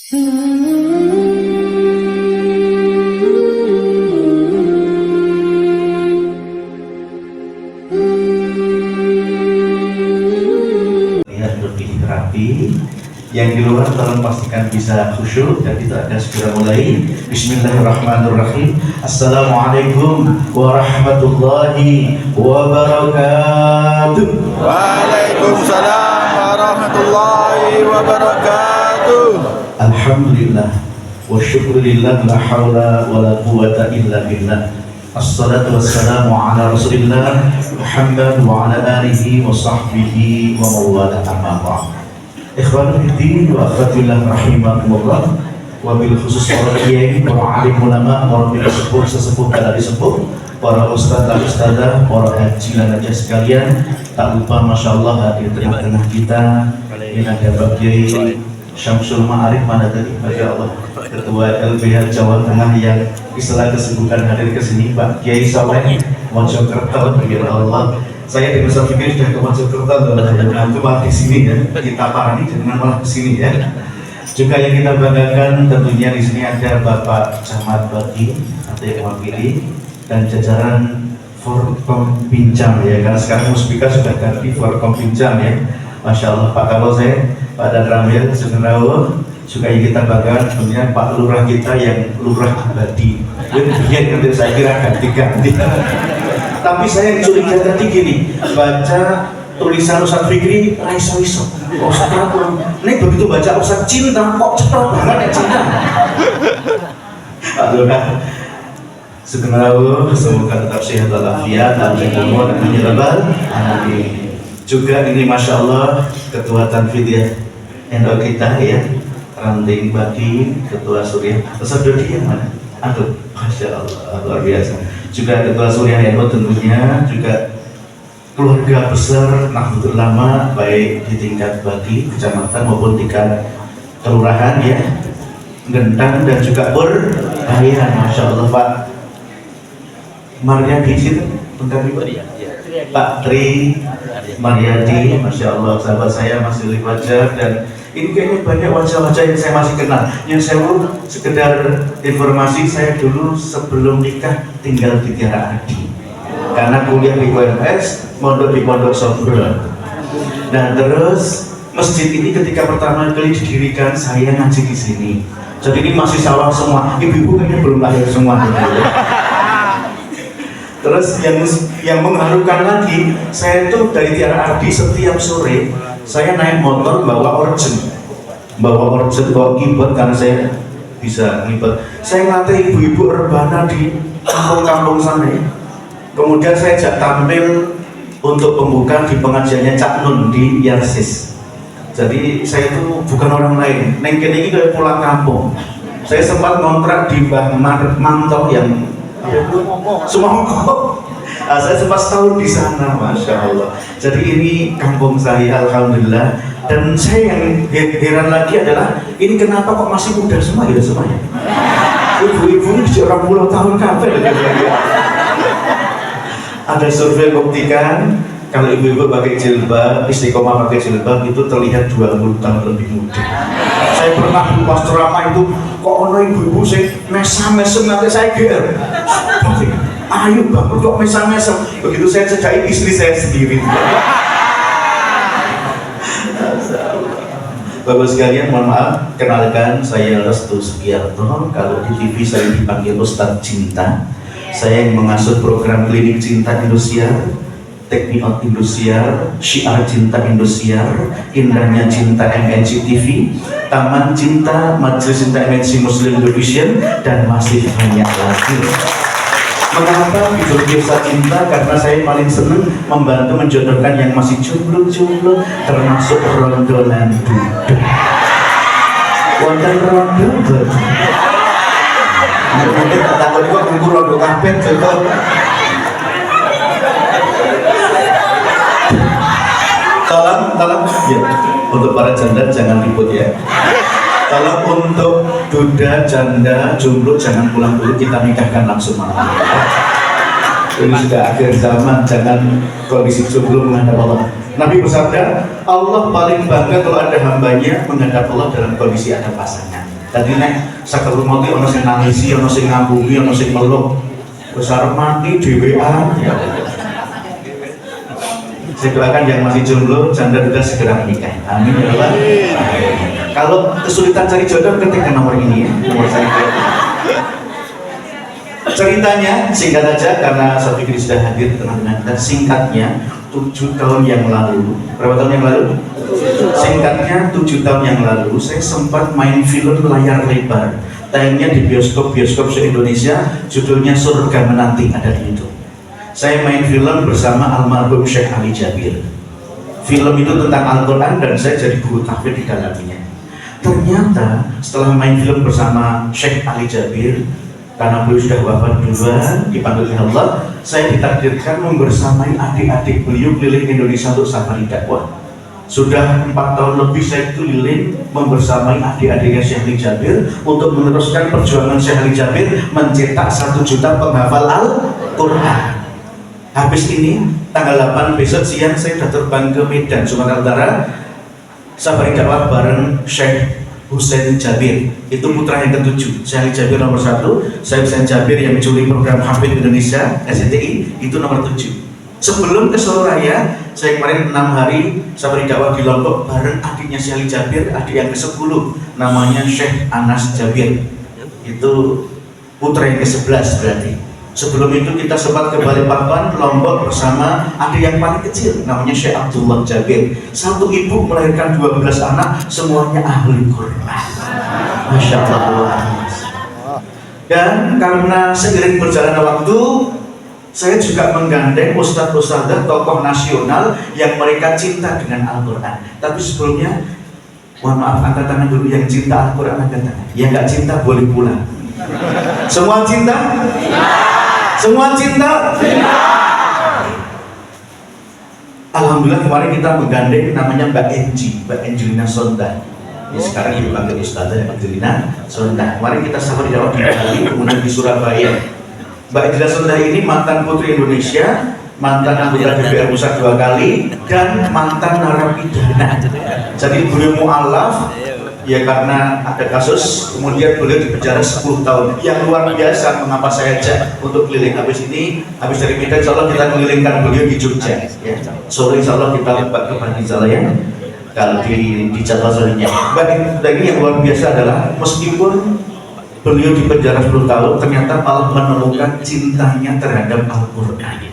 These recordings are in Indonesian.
Lihat lebih rapi. Yang di luar tolong pastikan bisa khusyuk dan kita akan segera mulai. Bismillahirrahmanirrahim. Assalamualaikum warahmatullahi wabarakatuh. Waalaikumsalam warahmatullahi wabarakatuh. Alhamdulillah wa syukurillah, la hawla wa la quwata illa billah. Assalatu wassalamu ala rasulillah Muhammad wa ala alihi wa sahbihi wa mawala amma ba'd. Ikhwanul fiddin wa akhwatillah rahimakumullah. Wabil khusus para kiai, para alim ulama, para sepuh sesepuh dan sepuh, para ustaz dan ustazah, para haji dan hajah sekalian. Tak lupa masya Allah hadir tengah-tengah kita. Ini ada Pak Kiai Syamsul Ma'arif, mana tadi? Masya Allah, Ketua LBH Jawa Tengah yang istilah kesibukan hadir ke sini. Pak Kiai Saleh Mojokerto, ya Allah. Saya di Nusa Fikri sudah ke Mojokerto, cuma di sini ya, kita parani dengan malah ke sini ya. Juga yang kita banggakan tentunya di sini ada Bapak Camat Bati atau yang mewakili dan jajaran Forkom Pinjam ya, karena sekarang Muspika sudah ganti Forkom Pinjam ya. Masya Allah, Pak Kapolsek, Pak Dan Ramil, Sugeng juga yang kita banggakan tentunya Pak Lurah kita yang Lurah Abadi. Dia nanti saya kira ganti-ganti. Tapi saya curiga tadi gini, baca tulisan Ustaz Fikri, raiso-iso. Oh, sekarang kurang. Ini begitu baca Ustaz Cinta, kok cepat banget ya cinta. Pak Lurah, Sugeng semoga tetap sehat walafiat, dan umur dan menyelamat. Amin. Juga ini masya Allah Ketua Tanfidiyah Endo kita ya, Ranting Badi, Ketua Surya. Ustaz Dodi yang mana? Aduh, masya Allah luar biasa. Juga Ketua Surya Endo tentunya, juga keluarga besar Nahdlatul Ulama baik di tingkat Badi, kecamatan maupun tingkat kelurahan ya, Gendang dan juga Purbayan. Masya Allah Pak Maryadi situ, bentar pribadi ya. Pak Tri Maryadi, masya Allah sahabat saya masih lihat wajah, dan ini kayaknya banyak wajah-wajah yang saya masih kenal. Yang saya sekedar informasi, saya dulu sebelum nikah tinggal di Tiara Adi karena kuliah di UMS, mondok di Pondok Sobro. Nah terus masjid ini ketika pertama kali didirikan saya ngaji di sini. Jadi ini masih sawah semua, ibu-ibu kayaknya belum lahir semua. Terus yang mengharukan lagi, saya tuh dari Tiara Ardi setiap sore saya naik motor bawa orjen, bawa keyboard karena saya bisa ngibet. Saya ngelatih ibu-ibu rebana di kampung-kampung sana. Kemudian saya ajak tampil untuk pembukaan di pengajiannya Cak Nun di Yarsis. Jadi saya itu bukan orang lain. Neng kene iki kayak pulang kampung. Saya sempat ngontrak di Mbah Mantok yang Sumangkok. Saya sempat setahun di sana, masya Allah. Jadi ini kampung saya, alhamdulillah. Dan saya yang heran lagi adalah ini kenapa kok masih muda semua ya semuanya? Ibu-ibu ini 20 tahun kafe. Ada survei buktikan kalau ibu-ibu pakai jilbab, istiqomah pakai jilbab itu terlihat 20 tahun lebih muda. Saya pernah pas ceramah itu kok ono ibu-ibu saya mesam-mesem, nanti saya GR. Ayo banget kok mesam-mesem. Begitu saya cedain istri saya sendiri. Bapak sekalian, mohon maaf, kenalkan saya Restu Sugiarto. Kalau di TV saya dipanggil Ustadz Cinta. Saya yang mengasuh program Klinik Cinta Indosiar, Take Me Out Indosiar, Syiar Cinta Indosiar, Indahnya Cinta MNC TV, Taman Cinta, Majelis Cinta MNC Muslim Division, dan masih banyak lagi. Mengapa judul Kisah Cinta? Karena saya paling senang membantu menjodohkan yang masih jomblo-jomblo, termasuk rondolan duduk. Wonten rondo mungkin tak takut kok ngukur rondo kabeh coba. Tolong ya, untuk para janda jangan ribut ya. Kalau untuk duda, janda, jomblo jangan pulang dulu, kita nikahkan langsung malam. Ini sudah akhir zaman, jangan kondisi jomblo menghadap Allah. Nabi bersabda, Allah paling bangga kalau ada hambanya menghadap Allah dalam kondisi ada pasangan. Tadi nek sakit mati ono sing nangisi, ono sing ngambungi, ono sing meluk. Wis arep mati dhewean. Saya doakan yang masih jomblo, janda juga segera menikah. Amin ya Allah. Kalau kesulitan cari jodoh, ketikkan nomor ini ya, nomor saya. Ceritanya singkat aja karena saya pikir sudah hadir teman-teman. Dan singkatnya 7 tahun yang lalu, berapa tahun yang lalu? Singkatnya 7 tahun yang lalu saya sempat main film layar lebar. Tayangnya di bioskop-bioskop se-Indonesia, judulnya Surga Menanti, ada di YouTube. Saya main film bersama almarhum Syekh Ali Jabir. Film itu tentang Al-Quran dan saya jadi guru tahfidz di dalamnya. Ternyata setelah main film bersama Syekh Ali Jabir, karena beliau sudah wafat duluan, dipanggil oleh Allah, saya ditakdirkan membersamai adik-adik beliau keliling Indonesia untuk safari dakwah. Sudah 4 tahun lebih saya keliling membersamai adik-adiknya Syekh Ali Jabir untuk meneruskan perjuangan Syekh Ali Jabir mencetak 1 juta penghafal Al-Quran. Habis ini tanggal 8 besok siang saya sudah terbang ke Medan, Sumatera Utara, safari dakwah bareng Syekh Husain Jabir. Itu putra yang ke-7. Syekh Ali Jabir nomor 1, saya Husain Jabir yang mencuri program Hafidz Indonesia SCTI itu nomor 7. Sebelum ke Solo Raya, saya kemarin 6 hari safari dakwah di Lombok bareng adiknya Syekh Ali Jabir, adik yang ke-10, namanya Syekh Anas Jabir. Itu putra yang ke-11 berarti. Sebelum itu kita sempat ke Balikpapan, Lombok bersama adik yang paling kecil, namanya Syekh Abdullah Jabir. Satu ibu melahirkan 12 anak, semuanya ahli Quran. Masya Allah. Dan karena seiring berjalannya waktu, saya juga menggandeng ustadz-ustadzah tokoh nasional yang mereka cinta dengan Al-Quran. Tapi sebelumnya, mohon maaf, angkat tangan dulu yang cinta Al-Quran, angkat tangan. Yang nggak cinta boleh pulang. Semua cinta? Semua cinta? Alhamdulillah kemarin kita menggandeng namanya Mbak Enji, Mbak Angelina Sonda. Ya, sekarang dipanggil Ustazah Angelina Sonda. Kemarin kita safari dakwah di Bali, kemudian di Surabaya. Mbak Angelina Sonda ini mantan Putri Indonesia, mantan anggota DPR Pusat 2 kali, dan mantan narapidana. Jadi beliau mu'alaf, ya karena ada kasus, kemudian beliau dipenjara 10 tahun. Yang luar biasa, mengapa saya ajak untuk keliling habis ini, habis dari Medan, insya Allah kita kelilingkan beliau di Jogja. Ya. Sore insya Allah kita lebat ke Bandung kalau di jadwal sorenya. Dan ini yang luar biasa adalah meskipun beliau dipenjara 10 tahun, ternyata malah menemukan cintanya terhadap Al-Quran.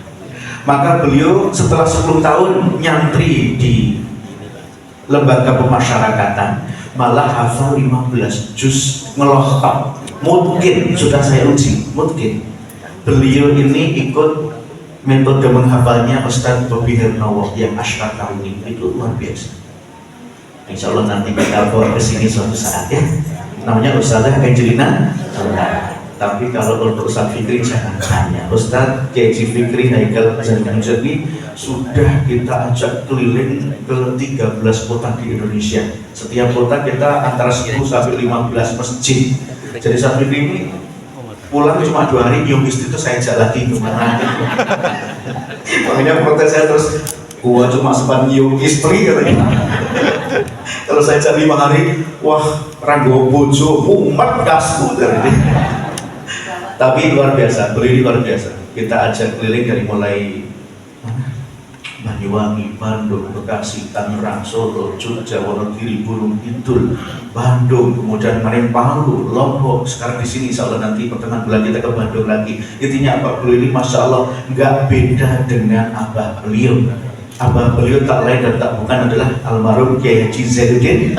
Maka beliau setelah 10 tahun nyantri di lembaga pemasyarakatan, malah hafal 15 juz ngelohkam. Mungkin sudah saya uji, mungkin beliau ini ikut metode menghafalnya Ustadz Bobi Hernowo yang Asyar Kauni, itu luar biasa. Insya Allah nanti kita bawa ke sini suatu saat ya. Namanya Ustazah Angelina Sonda. Tapi kalau untuk Ustadz Fikri jangan tanya. Ustadz Kiai Fikri Haikal Zaini sudah kita ajak keliling ke 13 kota di Indonesia. Setiap kota kita antara 10 sampai 15 masjid. Jadi Ustadz Fikri ini pulang cuma 2 hari, nyium istri itu saya ajak lagi kemana. Makanya protes saya terus, gua cuma sempat nyium istri katanya. Kalau saya ajak 5 hari, wah ranggo bojo umat gasku dari ini. Tapi luar biasa, beliau luar biasa. Kita ajak keliling dari mulai Banyuwangi, Bandung, Bekasi, Tangerang, Solo, Jogja, Wonogiri, Gunung Kidul, Bandung, kemudian kemarin Palu, Lombok. Sekarang di sini, insya Allah nanti pertengahan bulan kita ke Bandung lagi. Intinya apa? Beliau ini masya Allah nggak beda dengan abah beliau. Abah beliau tak lain dan tak bukan adalah almarhum Kiai Haji Zainuddin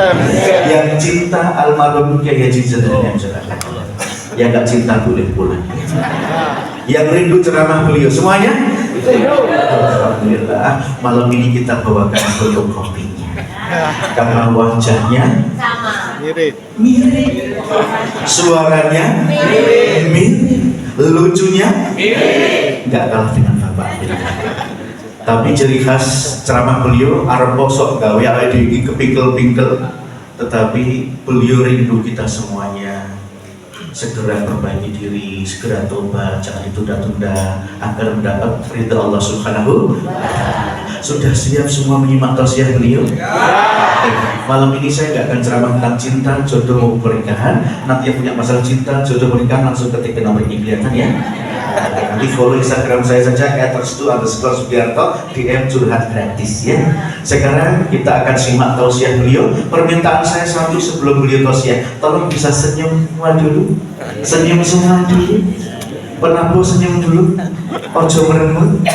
yang cinta almarhum Kiai Haji Zainuddin yang nggak cinta boleh pulang. Yang rindu ceramah beliau semuanya. Alhamdulillah malam ini kita bawakan fotokopinya karena wajahnya mirip, suaranya mirip, lucunya nggak kalah dengan bapak. Tapi ciri khas ceramah beliau arep posok gawe awake dhewe kepingkel-pingkel, tetapi beliau rindu kita semuanya segera perbaiki diri, segera tobat, jangan ditunda-tunda agar mendapat ridha Allah Subhanahu wa Ta'ala. Sudah siap semua menyimak tausiah beliau? Malam ini saya nggak akan ceramah tentang cinta, jodoh maupun pernikahan. Nanti yang punya masalah cinta, jodoh, pernikahan langsung ketik ke nomor ini, kelihatan ya. Nanti follow Instagram saya saja @restu_sugiarto, DM curhat gratis ya. Sekarang kita akan simak tausiah beliau. Permintaan saya satu sebelum beliau tausiah, tolong bisa senyum semua dulu. Senyum semua dulu. Penabuh senyum dulu. Ojo meremut.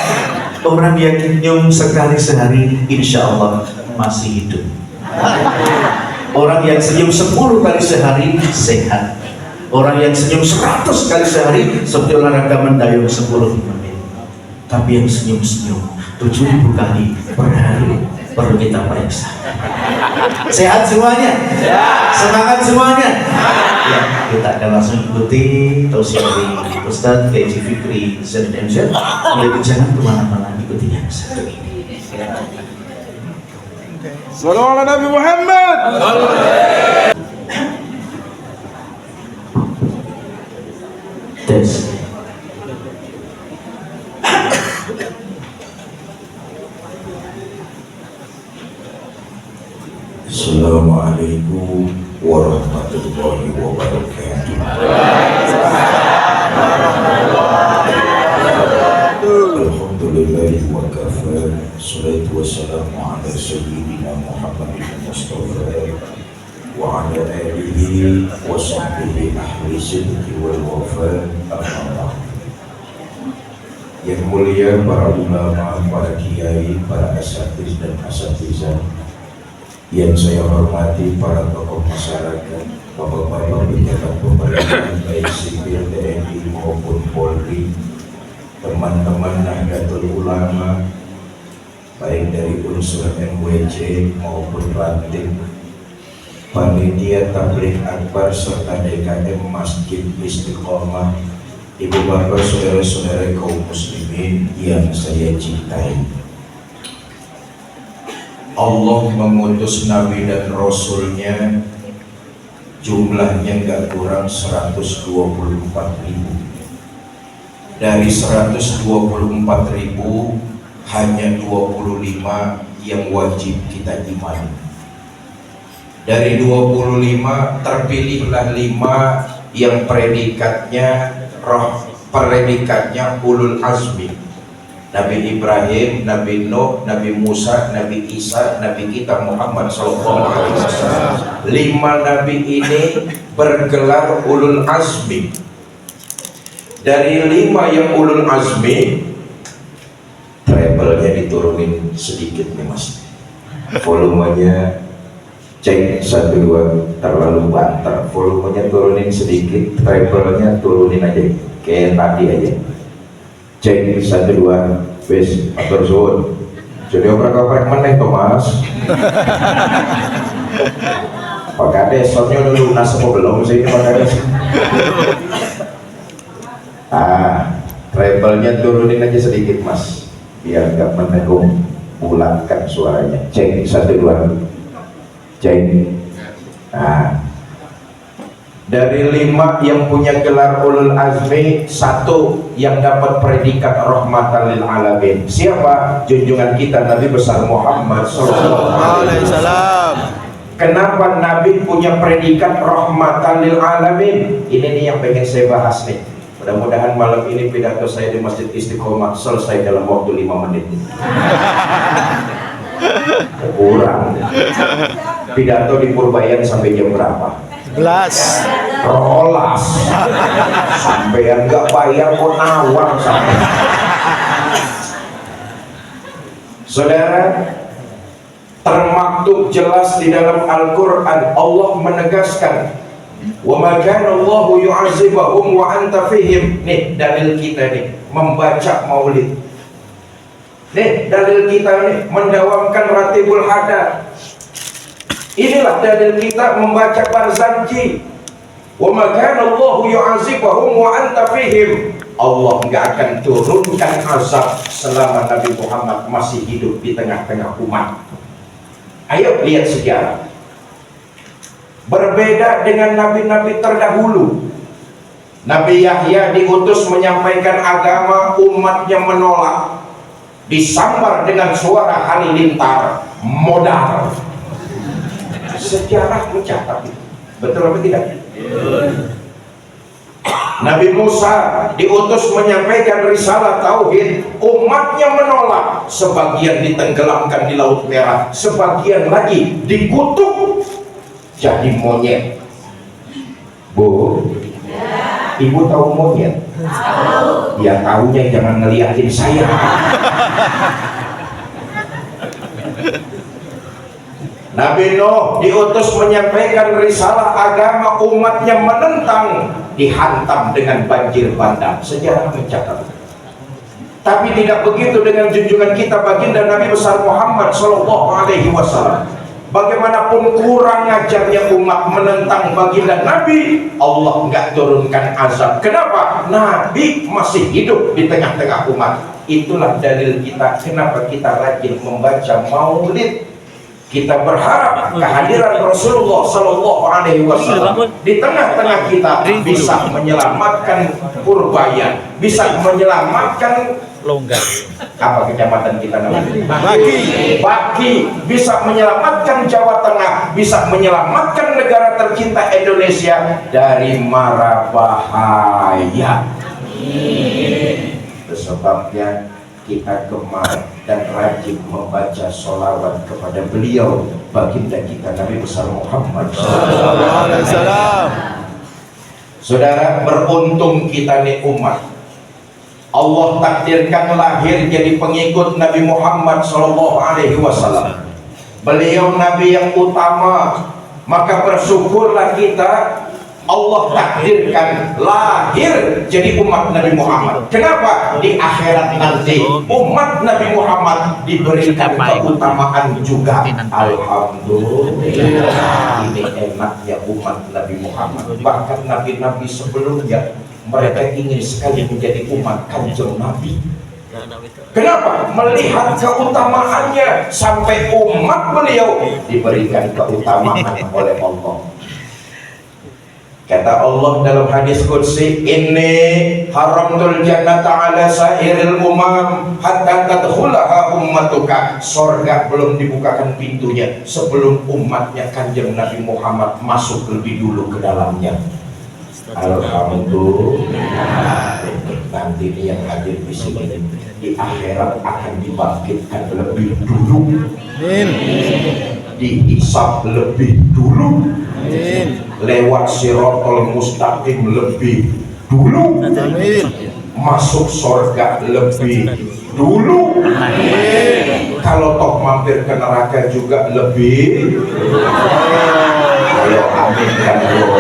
Orang yang senyum sekali sehari insya Allah masih hidup. Orang yang senyum 10 kali sehari sehat. Orang yang senyum 100 kali sehari seperti olahraga mendayung 10 menit. Tapi yang senyum-senyum 7.000 kali per hari perlu kita periksa. Sehat semuanya? Semangat semuanya? Ya, kita akan langsung ikuti tausiah dari Ustadz K.J. Fikri ZMZ. Mulai jangan kemana-mana, ikuti yang satu ini. Sallallahu Nabi Muhammad. Tes. Assalamualaikum warahmatullahi wabarakatuh. Alhamdulillahi wa kafa. Salatu wassalamu ala sayyidina Muhammadin Mustafa wa ala alihi wa sahbihi ahli sidqi wal wafa. Amma ba'd. Yang mulia para ulama, para kiai, para asatiz dan asatizah, yang saya hormati para tokoh masyarakat, bapak-bapak pejabat pemerintahan baik sipil, TNI maupun Polri, teman-teman Nahdlatul Ulama baik dari unsur MWC maupun Ranting, panitia tabligh akbar serta DKM Masjid Istiqomah, ibu bapak saudara-saudara kaum muslimin yang saya cintai. Allah mengutus Nabi dan Rasulnya jumlahnya nggak kurang 124.000. Dari 124.000 hanya 25 yang wajib kita imani. Dari 25 terpilihlah 5 yang predikatnya ulul azmi. Nabi Ibrahim, Nabi Nuh, Nabi Musa, Nabi Isa, Nabi kita Muhammad SAW. 5 Nabi ini bergelar ulul azmi. Dari 5 yang ulul azmi, treble-nya diturunin sedikit nih mas. Volumenya cek 1-2 terlalu banter. Volumenya turunin sedikit, treble-nya turunin aja kayak tadi aja. Cek 1-2 wis atur suwun. Jadi oprek-oprek meneh to mas. Pak Kades soalnya udah lunas apa belum sih Pak Kades? Treble-nya turunin aja sedikit mas, biar nggak menenggung, bulatkan suaranya. Cek 1-2 cek. Dari 5 yang punya gelar ulul azmi, 1 yang dapat predikat rahmatan lil alamin. Siapa? Junjungan kita Nabi besar Muhammad SAW. Kenapa Nabi punya predikat rahmatan lil alamin? Ini nih yang pengen saya bahas nih. Mudah-mudahan malam ini pidato saya di Masjid Istiqomah selesai dalam waktu 5 menit. Kurang. Pidato di Purbayan sampai jam berapa? Rolas sampai yang nggak bayar kok nawar sampai. Saudara, termaktub jelas di dalam Al-Quran, Allah menegaskan, wa ma kana Allahu yu'azibahum wa anta fihim. Nih dalil kita nih membaca maulid. Nih dalil kita nih mendawamkan ratibul hadar. Inilah dalil kita membaca barzanji. Wa ma kana Allahu yu'azibahum wa anta fihim. Allah enggak akan turunkan azab selama Nabi Muhammad masih hidup di tengah-tengah umat. Ayo lihat sejarah. Berbeda dengan nabi-nabi terdahulu. Nabi Yahya diutus menyampaikan agama, umatnya menolak. Disambar dengan suara halilintar, modal. Sejarah mencatat itu. Betul apa tidak? Nabi Musa diutus menyampaikan risalah tauhid, umatnya menolak, sebagian ditenggelamkan di Laut Merah, sebagian lagi dikutuk jadi monyet. Bu, ibu tahu monyet? Tahu. Ya tahunya jangan ngeliatin saya. Nabi Nuh diutus menyampaikan risalah agama, umatnya menentang, dihantam dengan banjir bandang. Sejarah mencatat. Tapi tidak begitu dengan junjungan kita baginda Nabi besar Muhammad Sallallahu Alaihi Wasallam. Bagaimanapun kurang ajarnya umat menentang baginda Nabi, Allah nggak turunkan azab. Kenapa? Nabi masih hidup di tengah-tengah umat. Itulah dalil kita kenapa kita rajin membaca maulid. Kita berharap kehadiran Rasulullah Sallallahu Alaihi Wasallam di tengah-tengah kita bisa menyelamatkan Purbayan, bisa menyelamatkan Longgar. Apa kecamatan kita namanya? Baki. Bisa menyelamatkan Jawa Tengah, bisa menyelamatkan negara tercinta Indonesia dari mara bahaya. Itu sebabnya kita gemar dan rajin membaca sholawat kepada beliau, baginda kita Nabi besar Muhammad SAW. Saudara, beruntung kita nih umat. Allah takdirkan lahir jadi pengikut Nabi Muhammad SAW. Beliau Nabi yang utama, maka bersyukurlah kita. Allah takdirkan lahir jadi umat Nabi Muhammad. Kenapa? Di akhirat nanti umat Nabi Muhammad diberikan keutamaan juga. Alhamdulillah. Ini enaknya umat Nabi Muhammad. Bahkan nabi-nabi sebelumnya mereka ingin sekali menjadi umat Kanjeng Nabi. Kenapa? Melihat keutamaannya sampai umat beliau diberikan keutamaan oleh Allah. Kata Allah dalam hadis qudsi, "Inni haramtul jannata ala sairil umam hatta tadkhulaha ummatuka." Surga belum dibukakan pintunya sebelum umatnya Kanjeng Nabi Muhammad masuk lebih dulu ke dalamnya. Alhamdulillah. Nanti yang hadir di sini di akhirat akan dibangkitkan lebih dulu. Dihisab lebih dulu. Lewat Siratal Mustaqim lebih dulu. Masuk surga lebih dulu. Kalau toh mampir ke neraka juga lebih. Ayo amin kan bro.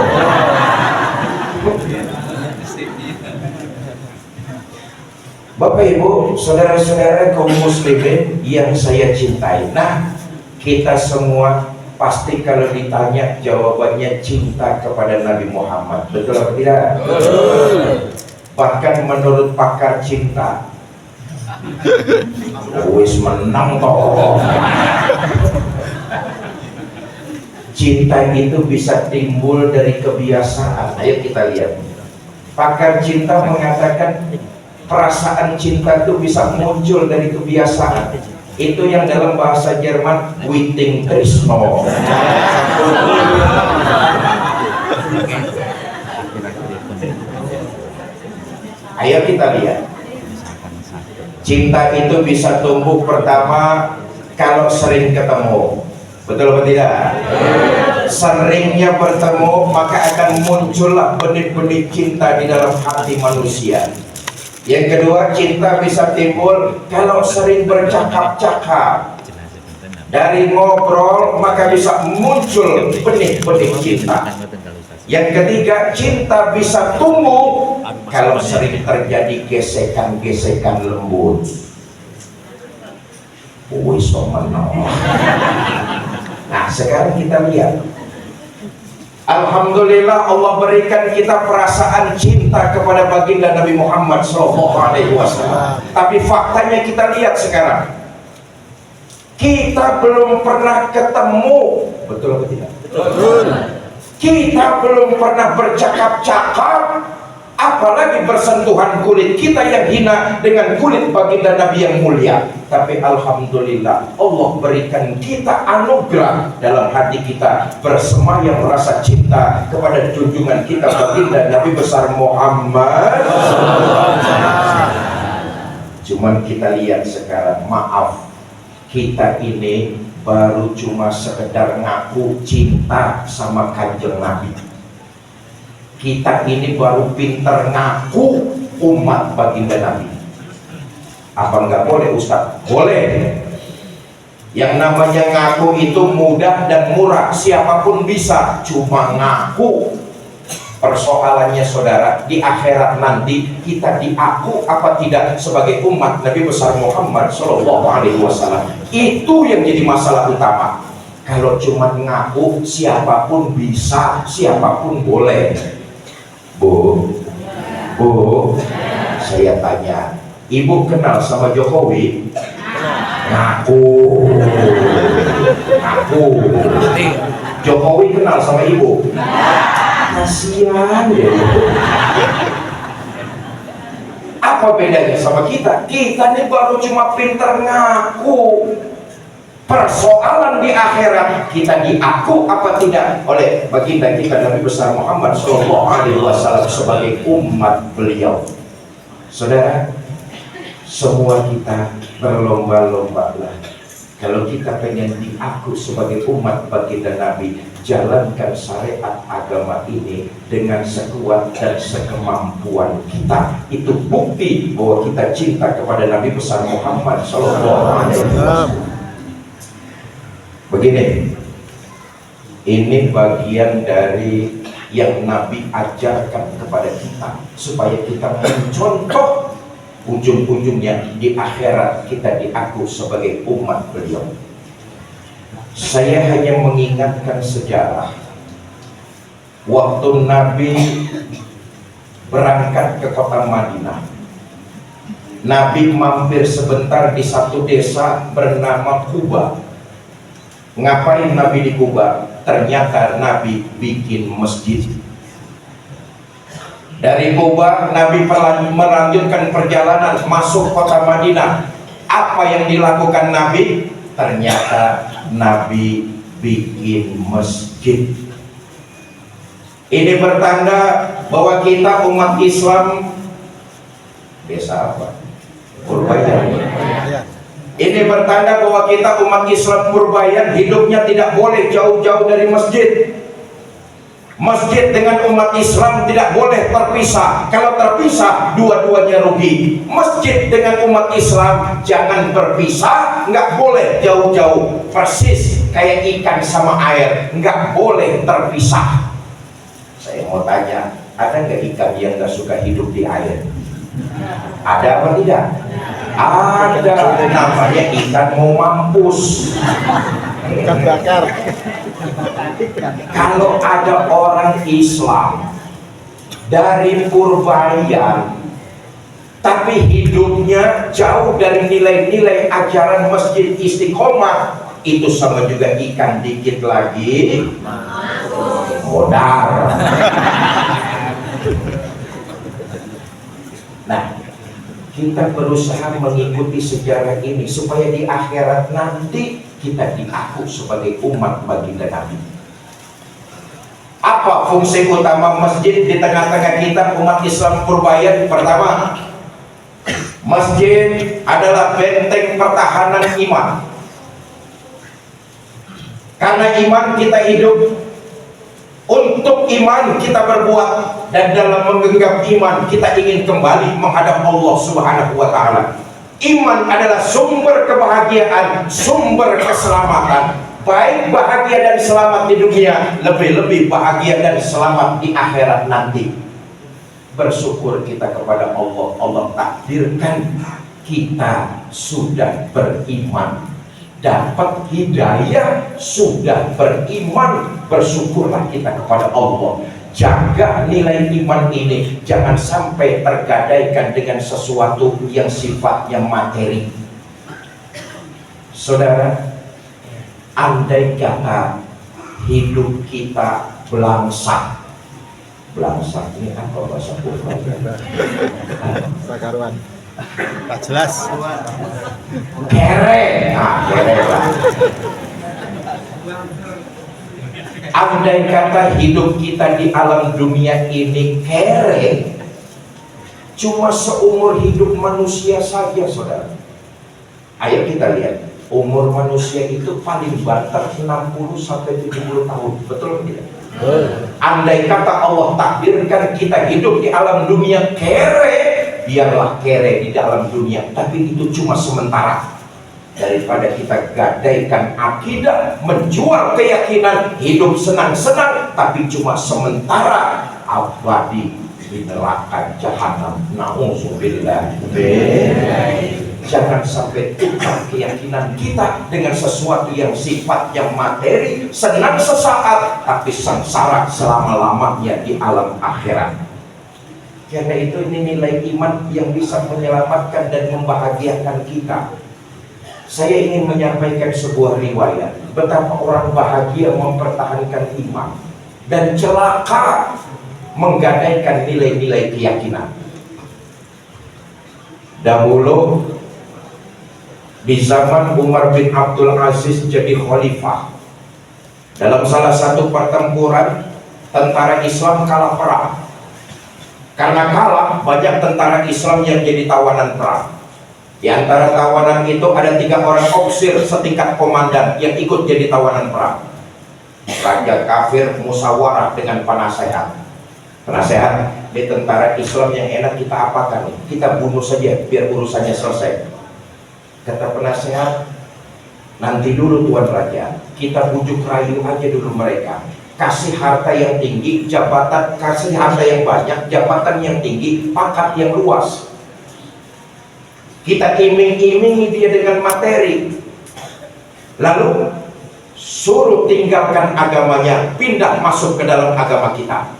Bapak Ibu, saudara-saudara kaum muslimin yang saya cintai. Nah, kita semua pasti kalau ditanya jawabannya cinta kepada Nabi Muhammad. Betul atau tidak? Betul. Bahkan menurut pakar cinta, wis menang toh. Cinta itu bisa timbul dari kebiasaan. Ayo kita lihat. Pakar cinta mengatakan perasaan cinta itu bisa muncul dari kebiasaan. Itu yang dalam bahasa Jerman waiting Trisno. Ayo kita lihat. Cinta itu bisa tumbuh pertama kalau sering ketemu. Betul atau tidak? Seringnya bertemu maka akan muncullah benih-benih cinta di dalam hati manusia. Yang kedua, cinta bisa timbul kalau sering bercakap-cakap. Dari ngobrol maka bisa muncul benih-benih cinta. Yang ketiga, cinta bisa tumbuh kalau sering terjadi gesekan-gesekan lembut. Nah, sekarang kita lihat. Alhamdulillah Allah berikan kita perasaan cinta kepada baginda Nabi Muhammad SAW. Tapi faktanya kita lihat sekarang, kita belum pernah ketemu. Betul atau tidak? Betul. Kita belum pernah bercakap-cakap, Apalagi bersentuhan kulit kita yang hina dengan kulit baginda Nabi yang mulia. Tapi alhamdulillah Allah berikan kita anugerah dalam hati kita bersemayam rasa cinta kepada junjungan kita baginda Nabi besar Muhammad. Cuman kita lihat sekarang, maaf, kita ini baru cuma sekedar ngaku cinta sama kanjeng Nabi. Kita ini baru pinter ngaku umat baginda Nabi. Apa nggak boleh Ustaz? Boleh. Yang namanya ngaku itu mudah dan murah, siapapun bisa, cuma ngaku. Persoalannya saudara, di akhirat nanti kita diaku apa tidak sebagai umat Nabi besar Muhammad Shallallahu Alaihi Wasallam. Itu yang jadi masalah utama. Kalau cuma ngaku, siapapun bisa, siapapun boleh. Bu, saya tanya, ibu kenal sama Jokowi? Ngaku. Jokowi kenal sama ibu? Kasihan ya. Apa bedanya sama kita? Kita ini baru cuma pinter ngaku. Persoalan di akhirat, kita diaku apa tidak oleh baginda kita Nabi besar Muhammad Shallallahu Alaihi Wasallam sebagai umat beliau. Saudara, semua kita berlomba-lomba lah. Kalau kita pengen diaku sebagai umat baginda Nabi, jalankan syariat agama ini dengan sekuat dan sekemampuan kita. Itu bukti bahwa kita cinta kepada Nabi besar Muhammad Shallallahu Alaihi Wasallam. Begini, ini bagian dari yang Nabi ajarkan kepada kita supaya kita mencontoh, ujung-ujungnya di akhirat kita diaku sebagai umat beliau. Saya hanya mengingatkan sejarah waktu Nabi berangkat ke kota Madinah. Nabi mampir sebentar di satu desa bernama Kuba. Ngapain Nabi di Kuba? Ternyata Nabi bikin masjid. Dari Kuba Nabi melanjutkan perjalanan masuk kota Madinah. Apa yang dilakukan Nabi? Ternyata Nabi bikin masjid. Ini bertanda bahwa kita umat Islam, desa apa? Purbayan. Ini bertanda bahwa kita umat Islam Purbayan hidupnya tidak boleh jauh-jauh dari masjid. Masjid dengan umat Islam tidak boleh terpisah. Kalau terpisah, dua-duanya rugi. Masjid dengan umat Islam jangan berpisah, nggak boleh jauh-jauh. Persis kayak ikan sama air, nggak boleh terpisah. Saya mau tanya, ada nggak ikan yang nggak suka hidup di air? Ada apa tidak? Ada, namanya ikan mau mampus. Ikan bakar. Kalau ada orang Islam dari Purbayan tapi hidupnya jauh dari nilai-nilai ajaran Masjid Istiqomah, itu sama juga ikan dikit lagi modal. Nah, kita berusaha mengikuti sejarah ini supaya di akhirat nanti kita diaku sebagai umat baginda Nabi. Apa fungsi utama masjid di tengah-tengah kita umat Islam Purbayan? Pertama, masjid adalah benteng pertahanan iman. Karena iman kita hidup, untuk iman kita berbuat, dan dalam menggenggam iman kita ingin kembali menghadap Allah Subhanahu wa Ta'ala. Iman adalah sumber kebahagiaan, sumber keselamatan. Baik bahagia dan selamat di dunia, lebih-lebih bahagia dan selamat di akhirat nanti. Bersyukur kita kepada Allah. Allah takdirkan kita sudah beriman, dapat hidayah, sudah beriman. Bersyukurlah kita kepada Allah. Jaga nilai iman ini, jangan sampai tergadaikan dengan sesuatu yang sifatnya materi. Saudara, andai kata hidup kita belangsak, Belangsak ini apa bahasa kufur? Sakaruan. Tak jelas. Kere, nah kere lah. Andai kata hidup kita di alam dunia ini kere, cuma seumur hidup manusia saja, saudara. Ayo kita lihat, umur manusia itu paling banter 60 sampai 70 tahun, betul tidak? Andai kata Allah takdirkan kita hidup di alam dunia kere, biarlah kere di dalam dunia, tapi itu cuma sementara. Daripada kita gadaikan akidah, menjual keyakinan, hidup senang-senang, tapi cuma sementara, abadi di neraka jahanam. Nauzubillah. Jangan sampai tukar keyakinan kita dengan sesuatu yang sifatnya materi, senang sesaat, tapi sengsara selama-lamanya di alam akhirat. Karena itu ini nilai iman yang bisa menyelamatkan dan membahagiakan kita. Saya ingin menyampaikan sebuah riwayat betapa orang bahagia mempertahankan iman dan celaka menggadaikan nilai-nilai keyakinan. Dahulu di zaman Umar bin Abdul Aziz jadi khalifah, dalam salah satu pertempuran tentara Islam kalah perang. Karena kalah, banyak tentara Islam yang jadi tawanan perang. Di antara tawanan itu ada 3 orang ofisir setingkat komandan yang ikut jadi tawanan perang. Raja kafir musyawarah dengan penasehat. Penasehat, di tentara Islam yang enak kita apakan? Kita bunuh saja biar urusannya selesai. Kata penasehat, nanti dulu Tuan Raja, kita bujuk rayu aja dulu mereka. Kasih harta yang tinggi, jabatan, kasih harta yang banyak, jabatan yang tinggi, pangkat yang luas. Kita iming-imingi dia dengan materi, lalu suruh tinggalkan agamanya, pindah masuk ke dalam agama kita.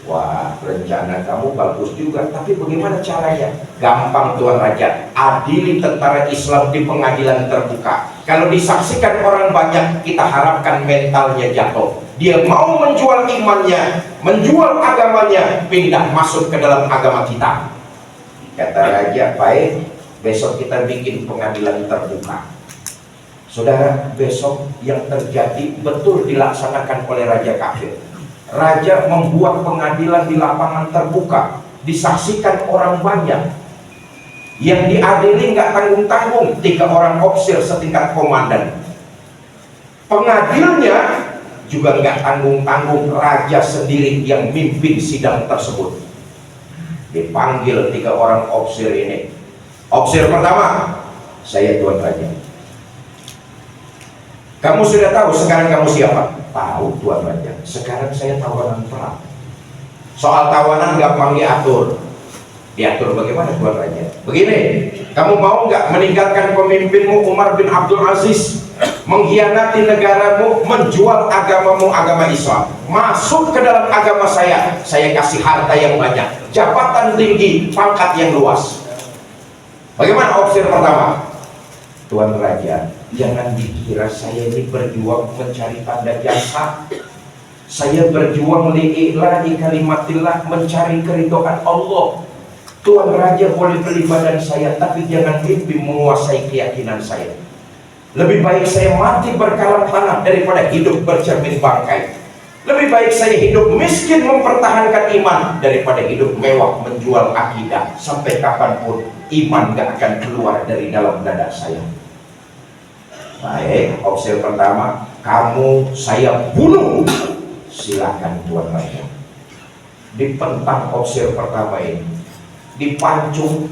Wah, rencana kamu bagus juga, tapi bagaimana caranya? Gampang Tuan Raja, adili tentara Islam di pengadilan terbuka. Kalau disaksikan orang banyak, kita harapkan mentalnya jatuh. Dia mau menjual imannya, menjual agamanya, pindah masuk ke dalam agama kita. Kata Raja, baik, besok kita bikin pengadilan terbuka. Saudara, besok yang terjadi betul dilaksanakan oleh Raja kafir. Raja membuat pengadilan di lapangan terbuka, disaksikan orang banyak. Yang diadili nggak tanggung-tanggung, 3 orang ofisir setingkat komandan. Pengadilnya juga nggak tanggung-tanggung, raja sendiri yang mimpin sidang tersebut. Dipanggil 3 orang ofisir ini. Ofisir pertama, saya Tuan Raja. Kamu sudah tahu sekarang kamu siapa? Tahu Tuan Raja. Sekarang saya tawanan perang. Soal tawanan gampang diatur. Diatur bagaimana Tuan Raja? Begini, kamu mau nggak meninggalkan pemimpinmu Umar bin Abdul Aziz, mengkhianati negaramu, menjual agamamu, agama Islam, masuk ke dalam agama saya kasih harta yang banyak, jabatan tinggi, pangkat yang luas. Bagaimana ofisir pertama? Tuan Raja, jangan dikira saya ini berjuang mencari tanda jasa. Saya berjuang li'ilahi kalimatillah, mencari keridhaan Allah. Tuan Raja boleh beli badan saya, tapi jangan mimpi menguasai keyakinan saya. Lebih baik saya mati berkalang tanah daripada hidup bercermin bangkai. Lebih baik saya hidup miskin mempertahankan iman daripada hidup mewah menjual akidah. Sampai kapanpun iman gak akan keluar dari dalam dada saya. Baik, opsi pertama, kamu saya bunuh. Silakan Tuan Raja. Dipentang opsi pertama ini, dipancung,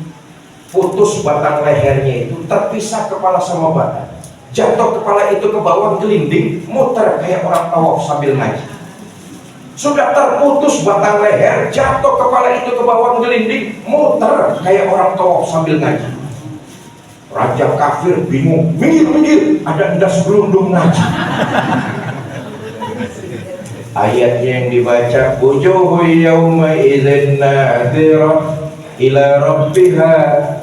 putus batang lehernya itu, terpisah kepala sama badan. Jatuh kepala itu ke bawah, gelinding, muter kayak orang tawaf sambil ngaji. Sudah terputus batang leher, jatuh kepala itu ke bawah, gelinding, muter kayak orang tawaf sambil ngaji. Raja kafir bingung, minggir, ada endas berundung ngaji. Ayatnya yang dibaca, wujuhu yawma idzin nadhirah ila rabbiha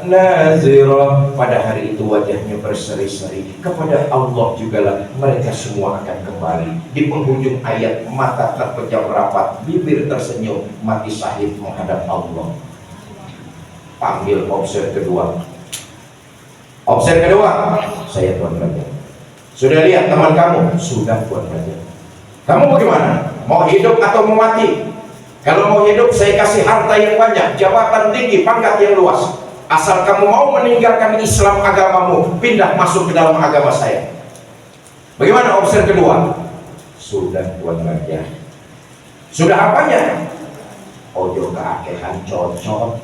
nazira. Pada hari itu wajahnya berseri-seri. Kepada Allah jugalah mereka semua akan kembali. Di penghujung ayat, mata terpejam rapat, bibir tersenyum, mati syahid menghadap Allah. Panggil opsi kedua. Opsi kedua, saya Tuan Raja. Sudah lihat teman kamu? Sudah Tuan Raja. Kamu bagaimana? Mau hidup atau mau mati? Kalau mau hidup saya kasih harta yang banyak, jabatan tinggi, pangkat yang luas. Asal kamu mau meninggalkan Islam agamamu, pindah masuk ke dalam agama saya. Bagaimana opsi kedua? Sudah Tuan Raja. Sudah apanya? Ojo keakehan cocok.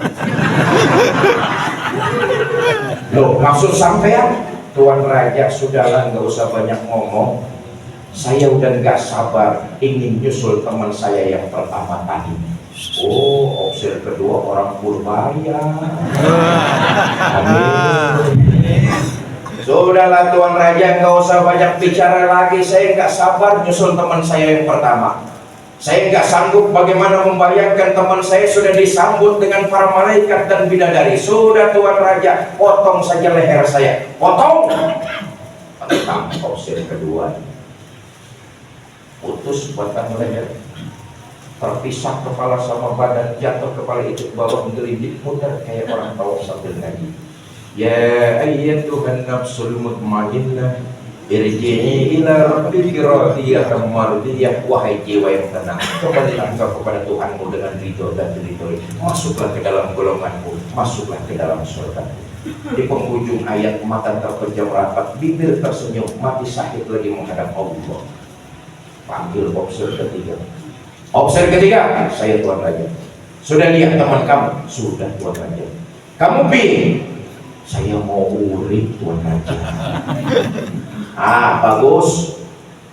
Loh, maksud sampean? Tuan Raja, sudahlah, nggak usah banyak ngomong. Saya udah nggak sabar ingin nyusul teman saya yang pertama tadi. Oh, opsi kedua orang Purbaya. Amin. Sudahlah Tuan Raja, nggak usah banyak bicara lagi. Saya nggak sabar nyusul teman saya yang pertama. Saya nggak sanggup bagaimana membayangkan teman saya sudah disambut dengan para malaikat dan bidadari. Sudah Tuan Raja, potong saja leher saya. Potong. Tentang opsi kedua. Putus batang leher, terpisah kepala sama badan, jatuh kepala itu ke bawah, gelinding muter kayak orang tawaf sambil ngaji. Ya ayyatuhan nafsul mutmainnah, irji'i ila rabbiki radiyatan mardiyah. Wahai jiwa yang tenang, kembalilah engkau kepada Tuhanmu dengan ridho dan diridhoi. Masuklah ke dalam golonganku, masuklah ke dalam surga. Di penghujung ayat, mata terpejam rapat, bibir tersenyum, mati syahid lagi menghadap Allah. Panggil opsi ketiga. Opsi ketiga, saya Tuan Raja. Sudah lihat teman kamu? Sudah Tuan Raja. Kamu pilih? Saya mau urip Tuan Raja. Ah, bagus.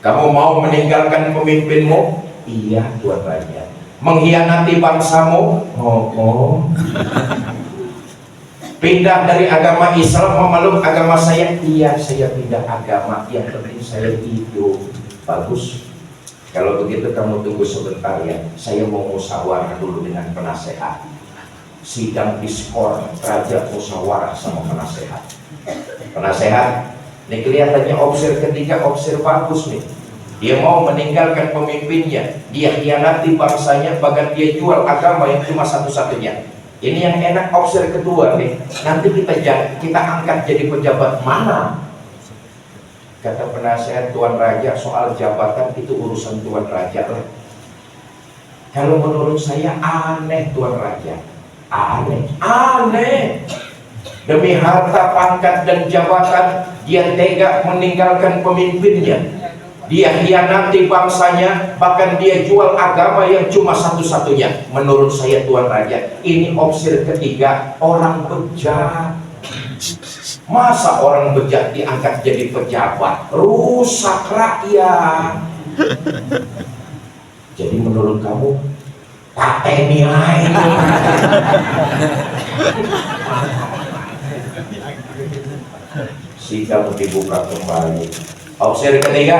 Kamu mau meninggalkan pemimpinmu? Iya Tuan Raja. Mengkhianati bangsamu? Oh. Pindah dari agama Islam memeluk agama saya? Iya, saya pindah agama. Yang penting saya hidup. Bagus. Kalau begitu kamu tunggu sebentar ya. Saya mau musyawarah dulu dengan penasehat. Sidang diskor, raja musyawarah sama penasehat. Penasehat, ini kelihatannya opsi ketiga, opsi bagus nih. Dia mau meninggalkan pemimpinnya, dia khianati bangsanya, bahkan dia jual agama yang cuma satu-satunya. Ini yang enak opsi kedua nih. Nanti kita angkat jadi pejabat mana? Kata penasehat, Tuan Raja, soal jabatan itu urusan Tuan Raja lah. Kalau menurut saya aneh Tuan Raja. Aneh. Demi harta, pangkat, dan jabatan, dia tega meninggalkan pemimpinnya. Dia khianati bangsanya, bahkan dia jual agama yang cuma satu-satunya. Menurut saya Tuan Raja, ini opsi ketiga, orang bejat. Masa orang bejat diangkat jadi pejabat? Rusak rakyat. Jadi menurut kamu pateni lain? Sidang dibuka kembali. Opsi ketiga,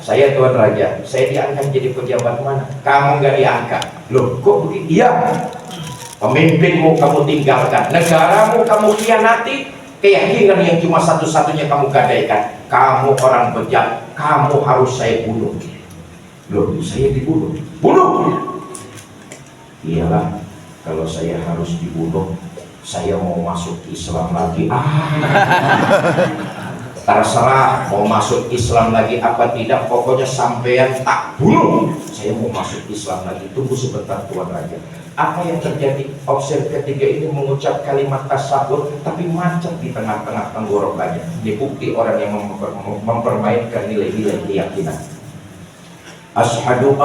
saya Tuan Raja. Saya diangkat jadi pejabat mana? Kamu nggak diangkat. Loh, kok begitu? Iya. Pemimpinmu kamu tinggalkan, negaramu kamu khianati. Keyakinan yang cuma satu-satunya kamu gadaikan. Kamu orang bejat, kamu harus saya bunuh. Loh, saya dibunuh? Bunuh! Iyalah, kalau saya harus dibunuh, saya mau masuk Islam lagi. Terserah mau masuk Islam lagi apa tidak, pokoknya sampean tak bunuh. Saya mau masuk Islam lagi. Tunggu sebentar Tuan Raja. Apa yang terjadi? Opsi ketiga ini mengucap kalimat tasawuf tapi macet di tengah-tengah tenggorokannya. Ini bukti orang yang mempermainkan nilai-nilai keyakinan. Asyhadu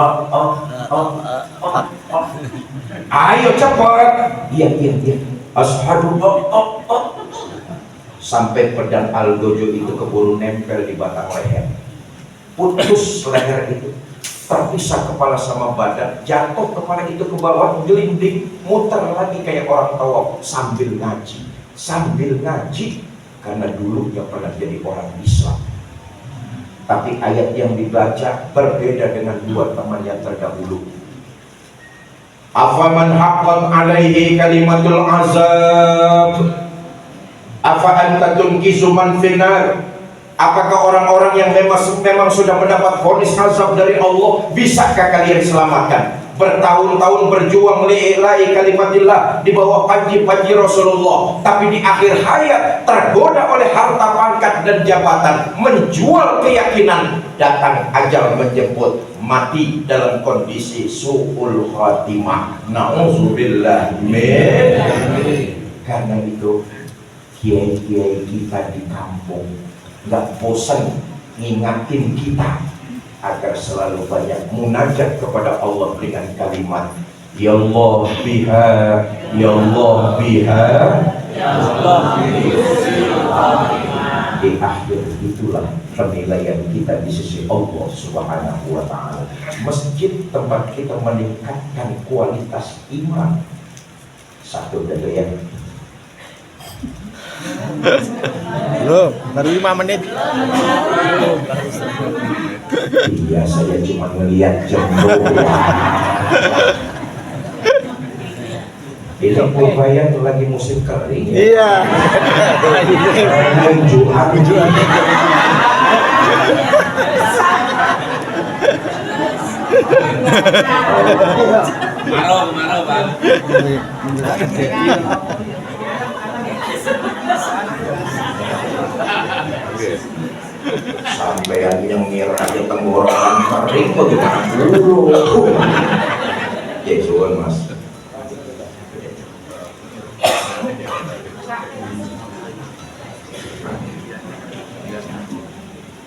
ayo cepat. Iya. Asyhadu sampai pedang algojo itu keburu nempel di batang leher. Putus leher itu. Terpisah kepala sama badan, jatuh kepala itu ke bawah, gelinding, muter lagi kayak orang tawaf sambil ngaji, karena dulu dia pernah jadi orang Islam. Tapi ayat yang dibaca berbeda dengan dua teman yang terdahulu. Afaman haqqat alaihi kalimatul azab afa anta tunkisu man finnar. Apakah orang-orang yang memang sudah mendapat vonis azab dari Allah, bisakah kalian selamatkan? Bertahun-tahun berjuang li'ila'i kalimatillah di bawah panji-panji Rasulullah, tapi di akhir hayat tergoda oleh harta pangkat dan jabatan, menjual keyakinan, datang ajal menjemput, mati dalam kondisi su'ul khatimah. Na'udzubillah min. Karena itu kiai-kiai kita di kampung nggak bosan ngingatin kita agar selalu banyak munajat kepada Allah dengan kalimat Ya Allah biha, Ya Allah biha, Ya Allah biha. Di akhir itulah penilaian kita di sisi Allah Subhanahu wa ta'ala. Masjid tempat kita meningkatkan kualitas iman. Satu dulu ya. Belum, baru 5 menit. Iya, saya cuma melihat jam. Ini Purbayan lagi musim kering ya? Iya. Menjual. Marah Bang. Sampean nyengir aja tenggorokan kering bagaimana dulu. Ya suwun Mas.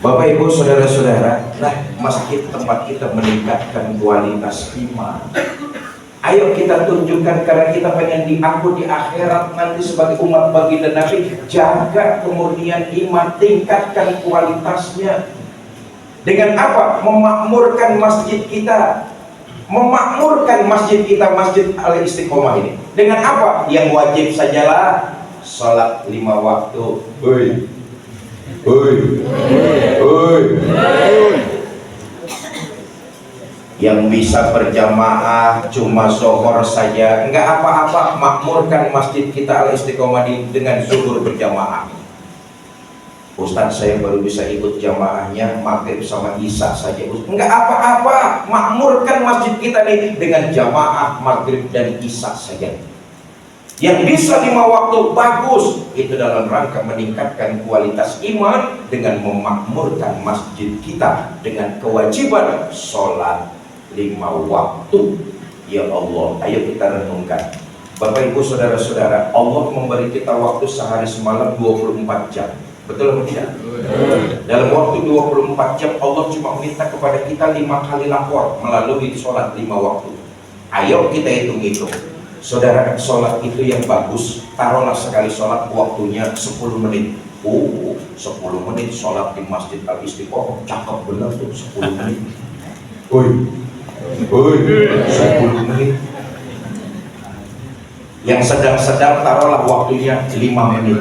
Bapak Ibu saudara-saudara, nah masjid tempat kita meningkatkan kualitas iman. Ayo kita tunjukkan, karena kita pengen diampun di akhirat nanti sebagai umat baginda Nabi. Jaga kemudian iman, tingkatkan kualitasnya. Dengan apa? Memakmurkan masjid kita. Memakmurkan masjid kita, Masjid Al Istiqomah ini. Dengan apa? Yang wajib sajalah salat 5 waktu. Yang bisa berjamaah cuma zuhur saja, enggak apa-apa, makmurkan masjid kita Al Istiqomah dengan zuhur berjamaah. Ustaz, saya baru bisa ikut jamaahnya maghrib sama isya saja. Enggak apa-apa, makmurkan masjid kita nih dengan jamaah maghrib dan isya saja. Yang bisa 5 waktu bagus, itu dalam rangka meningkatkan kualitas iman dengan memakmurkan masjid kita dengan kewajiban sholat 5 waktu. Ya Allah, ayo kita renungkan. Bapak Ibu saudara-saudara, Allah memberi kita waktu sehari semalam 24 jam. Betul atau tidak? Dalam waktu 24 jam Allah cuma minta kepada kita 5 kali lapor melalui sholat 5 waktu. Ayo kita hitung-hitung. Saudara, sholat itu yang bagus, taruhlah sekali sholat waktunya 10 menit. 10 menit sholat di Masjid Al Istiqomah, cakep benar tuh 10 menit. 10 menit. Yang sedang-sedang taruhlah waktunya 5 menit.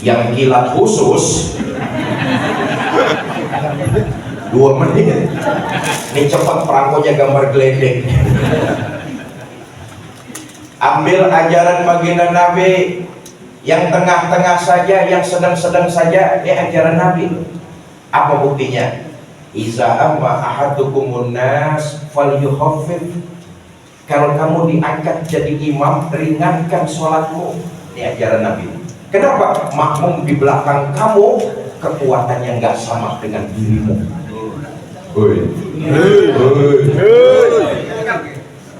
Yang kilat khusus 2 menit. Ini cepat perangkonya gambar geledek. Ambil ajaran baginda Nabi yang tengah-tengah saja, yang sedang-sedang saja, ini ajaran Nabi. Apa buktinya? Iza amma ahadukumun nas falyukhaffif. Kalau kamu diangkat jadi imam, ringankan sholatmu. Ini ajaran Nabi. Kenapa? Makmum di belakang kamu kekuatannya nggak sama dengan dirimu.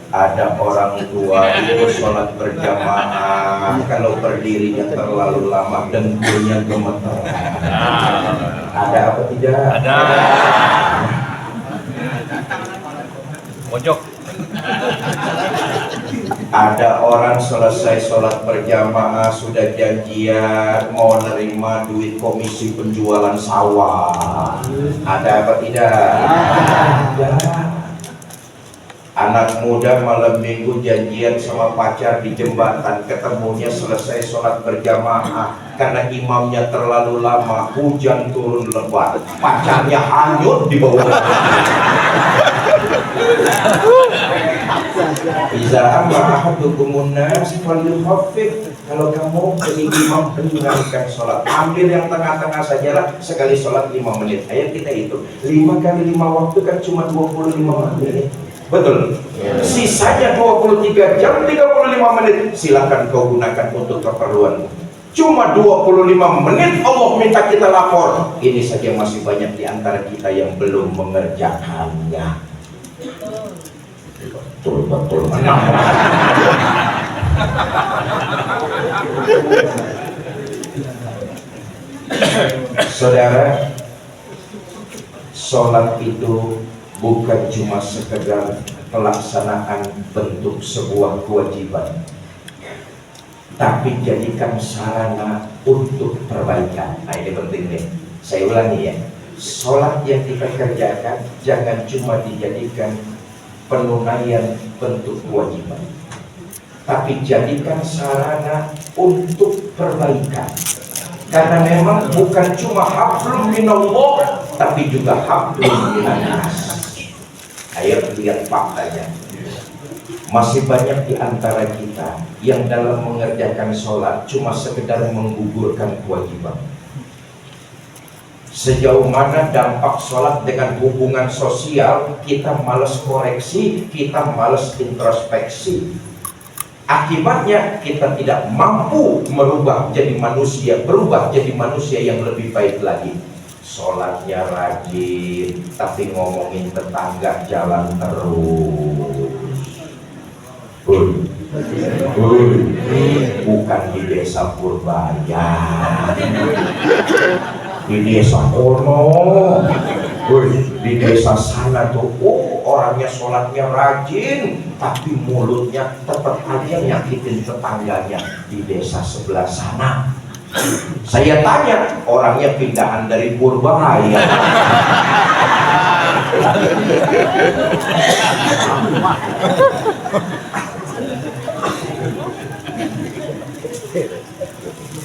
Ada orang tua itu sholat berjamaah, kalau berdirinya terlalu lama dengkulnya gemeter. Ada apa tidak? Ada. Pojok. Ada orang selesai sholat berjamaah sudah janjian mau nerima duit komisi penjualan sawah. Ada apa tidak? Ada. Anak muda malam minggu janjian sama pacar di jembatan, ketemunya selesai sholat berjamaah, karena imamnya terlalu lama, hujan turun lebat, pacarnya hanyut di bawah. Iza amma ahadukumun nas falyukhaffif. Kalau kamu jadi imam, ringankan sholat. Ambil yang tengah-tengah sajalah, sekali sholat 5 menit. Ayo kita hitung. 5 kali 5 waktu kan cuma 25 menit. Betul. Sisanya 23 jam 35 menit. Silakan kau gunakan untuk keperluanmu. Cuma 25 menit Allah minta kita lapor. Ini saja masih banyak di antara kita yang belum mengerjakannya. Betul. Saudara, sholat itu bukan cuma sekedar pelaksanaan bentuk sebuah kewajiban, tapi jadikan sarana untuk perbaikan. Nah ini penting nih, saya ulangi ya. Sholat yang kita kerjakan jangan cuma dijadikan penunaian bentuk kewajiban, tapi jadikan sarana untuk perbaikan. Karena memang bukan cuma hablum minallah, tapi juga hablum minannas. Ayo lihat faktanya. Masih banyak di antara kita yang dalam mengerjakan sholat cuma sekedar menggugurkan kewajiban. Sejauh mana dampak sholat dengan hubungan sosial, kita malas koreksi, kita malas introspeksi. Akibatnya kita tidak mampu berubah jadi manusia yang lebih baik lagi. Sholatnya rajin, tapi ngomongin tetangga jalan terus. Bukan di desa Purbaya, di desa Kono, di desa sana tuh, orangnya sholatnya rajin, tapi mulutnya tetap aja nyakitin tetangganya di desa sebelah sana. Saya tanya, orangnya pindahan dari Purbaya.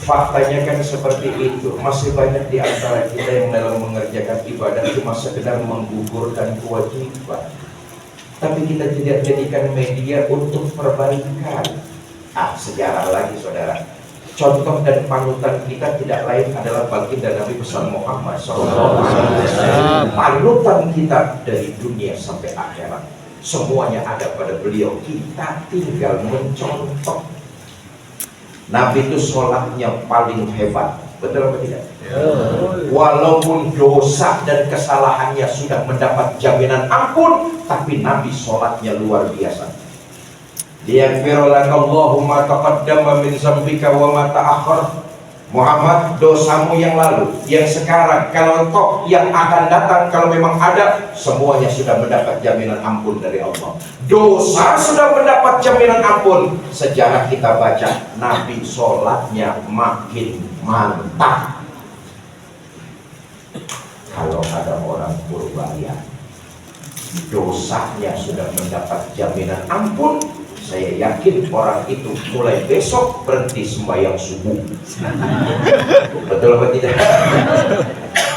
Faktanya kan seperti itu. Masih banyak di antara kita yang dalam mengerjakan ibadah cuma sekedar menggugurkan kewajiban, tapi kita tidak jadikan media untuk perbaikan. Sejarah lagi saudara. Contoh dan panutan kita tidak lain adalah baginda Nabi besar Muhammad SAW. Panutan kita dari dunia sampai akhirat, semuanya ada pada beliau. Kita tinggal mencontoh. Nabi itu sholatnya paling hebat, betul apa tidak? Walaupun dosa dan kesalahannya sudah mendapat jaminan ampun, tapi Nabi sholatnya luar biasa. Liyaghfira lakallahu ma taqaddama min dzambika wa ma ta'akhkhar. Muhammad, dosamu yang lalu, yang sekarang, kalau engkau yang akan datang, kalau memang ada, semuanya sudah mendapat jaminan ampun dari Allah. Dosa sudah mendapat jaminan ampun. Sejarah kita baca, Nabi sholatnya makin mantap. Kalau ada orang Purbaya, dosanya sudah mendapat jaminan ampun, saya yakin orang itu mulai besok berhenti sembahyang subuh. Betul apa tidak?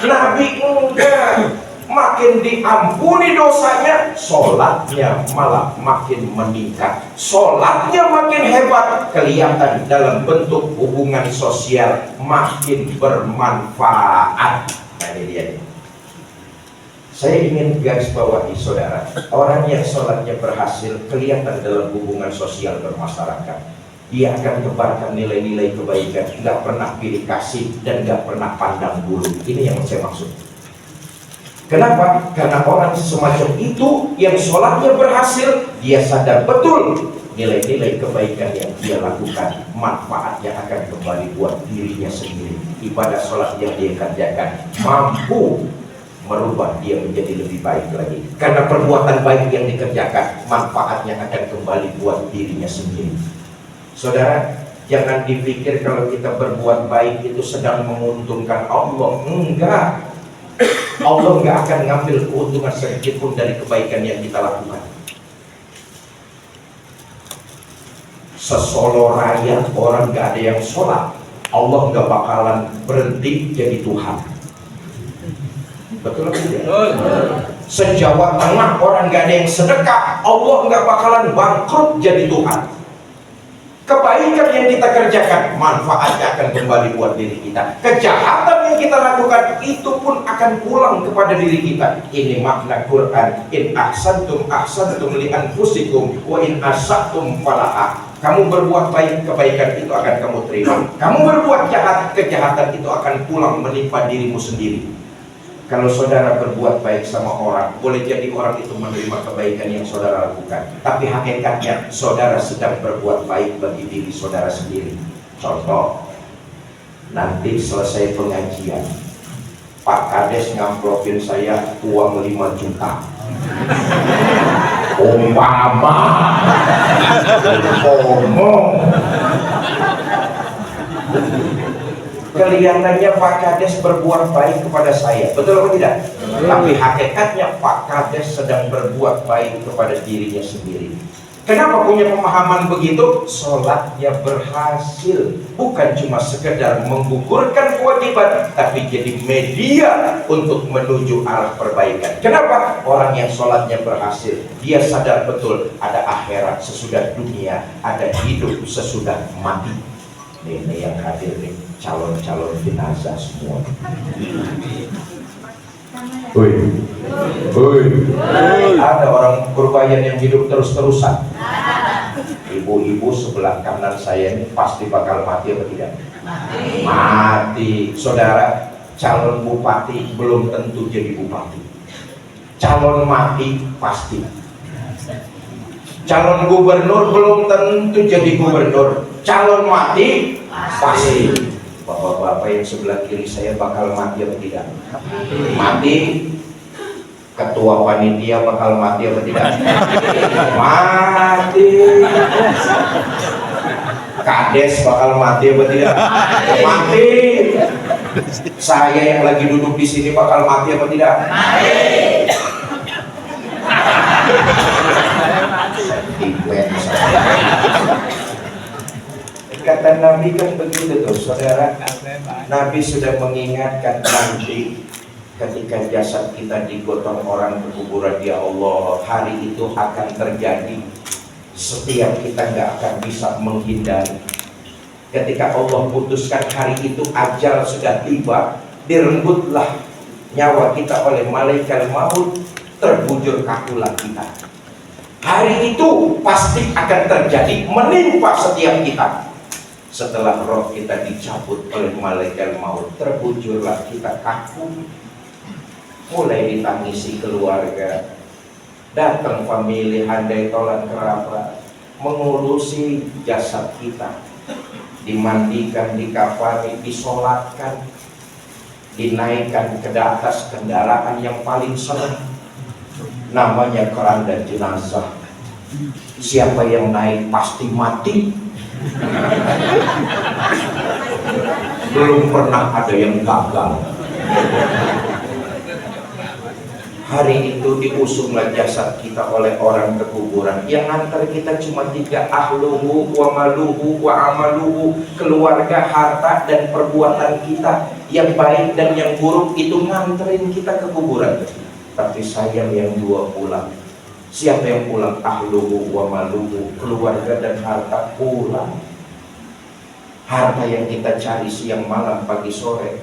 Nabi enggak, makin diampuni dosanya, sholatnya malah makin meningkat. Sholatnya makin hebat, kelihatan dalam bentuk hubungan sosial makin bermanfaat. Nah ini dia nih. Saya ingin garis bawahi saudara, orang yang sholatnya berhasil kelihatan dalam hubungan sosial bermasyarakat. Dia akan tebarkan nilai-nilai kebaikan, nggak pernah pilih kasih dan nggak pernah pandang bulu. Ini yang saya maksud. Kenapa? Karena orang semacam itu yang sholatnya berhasil, dia sadar betul nilai-nilai kebaikan yang dia lakukan, manfaatnya akan kembali buat dirinya sendiri. Ibadah sholat yang dia kerjakan mampu merubah dia menjadi lebih baik lagi, karena perbuatan baik yang dikerjakan manfaatnya akan kembali buat dirinya sendiri. Saudara, jangan dipikir kalau kita berbuat baik itu sedang menguntungkan Allah. Enggak, Allah enggak akan ngambil keuntungan sedikit pun dari kebaikan yang kita lakukan. Sesolo raya orang enggak ada yang sholat, Allah enggak bakalan berhenti jadi Tuhan. Betul atau tidak? Se-Jawa Tengah orang gak ada yang sedekah, Allah nggak bakalan bangkrut jadi Tuhan. Kebaikan yang kita kerjakan, manfaatnya akan kembali buat diri kita. Kejahatan yang kita lakukan, itu pun akan pulang kepada diri kita. Ini makna Quran. In ahsantum ahsantum li anfusikum wa in asatum falaha. Kamu berbuat baik, kebaikan itu akan kamu terima. Kamu berbuat jahat, kejahatan itu akan pulang menimpa dirimu sendiri. Kalau saudara berbuat baik sama orang, boleh jadi orang itu menerima kebaikan yang saudara lakukan, tapi hakikatnya saudara sedang berbuat baik bagi diri saudara sendiri. Contoh, nanti selesai pengajian, Pak Kades ngamplopin saya uang 5 juta. Umpama ngomong, kelihatannya Pak Kades berbuat baik kepada saya, betul atau tidak? Tapi hakikatnya Pak Kades sedang berbuat baik kepada dirinya sendiri. Kenapa punya pemahaman begitu? Sholatnya berhasil, bukan cuma sekedar menggugurkan kewajiban, tapi jadi media untuk menuju arah perbaikan. Kenapa? Orang yang sholatnya berhasil, dia sadar betul ada akhirat sesudah dunia, ada hidup sesudah mati. Ini yang hadir nih, calon-calon jenazah semua. Ada orang Purbayan yang hidup terus-terusan. Ibu-ibu sebelah kanan saya ini pasti bakal mati apa tidak? Mati. Saudara, calon bupati belum tentu jadi bupati. Calon mati pasti. Calon gubernur belum tentu jadi gubernur. Calon mati pasti. Bapak-bapak yang sebelah kiri saya bakal mati atau tidak? Mati. Ketua panitia bakal mati atau tidak? Mati. Kades bakal mati atau tidak? Mati. Saya yang lagi duduk di sini bakal mati atau tidak? Mati. Kata Nabi kan begitu tuh saudara. Nabi sudah mengingatkan nanti ketika jasad kita digotong orang ke kuburan, ya Allah, hari itu akan terjadi. Setiap kita nggak akan bisa menghindari. Ketika Allah putuskan hari itu ajal sudah tiba, direngutlah nyawa kita oleh malaikat maut, terbujur kakulah kita. Hari itu pasti akan terjadi, menimpa setiap kita. Setelah roh kita dicabut oleh malaikat maut, terbujurlah kita kaku. Mulai ditangisi keluarga, datang famili, handai tolan kerabat, mengurusi jasad kita, dimandikan, dikafani, disolatkan, dinaikkan ke atas kendaraan yang paling senang, namanya keranda jenazah. Siapa yang naik pasti mati. Belum pernah ada yang gagal. Hari itu diusunglah jasad kita oleh orang ke kuburan. Yang antar kita cuma 3, ahluhu wa maluhu wa amaluhu, keluarga, harta, dan perbuatan kita. Yang baik dan yang buruk itu nganterin kita ke kuburan. Tapi sayang yang 2 pulang. Siapa yang pulang? Ahluhu wa maluhu, keluarga dan harta pulang. Harta yang kita cari siang malam pagi sore,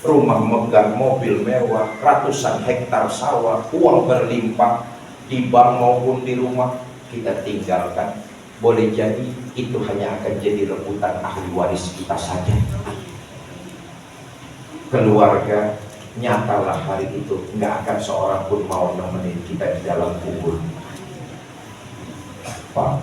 rumah megah, mobil mewah, ratusan hektar sawah, uang berlimpah di bank maupun di rumah, kita tinggalkan. Boleh jadi itu hanya akan jadi rebutan ahli waris kita saja. Keluarga, nyatalah hari itu nggak akan seorang pun mau nemenin kita di dalam kubur. Pak,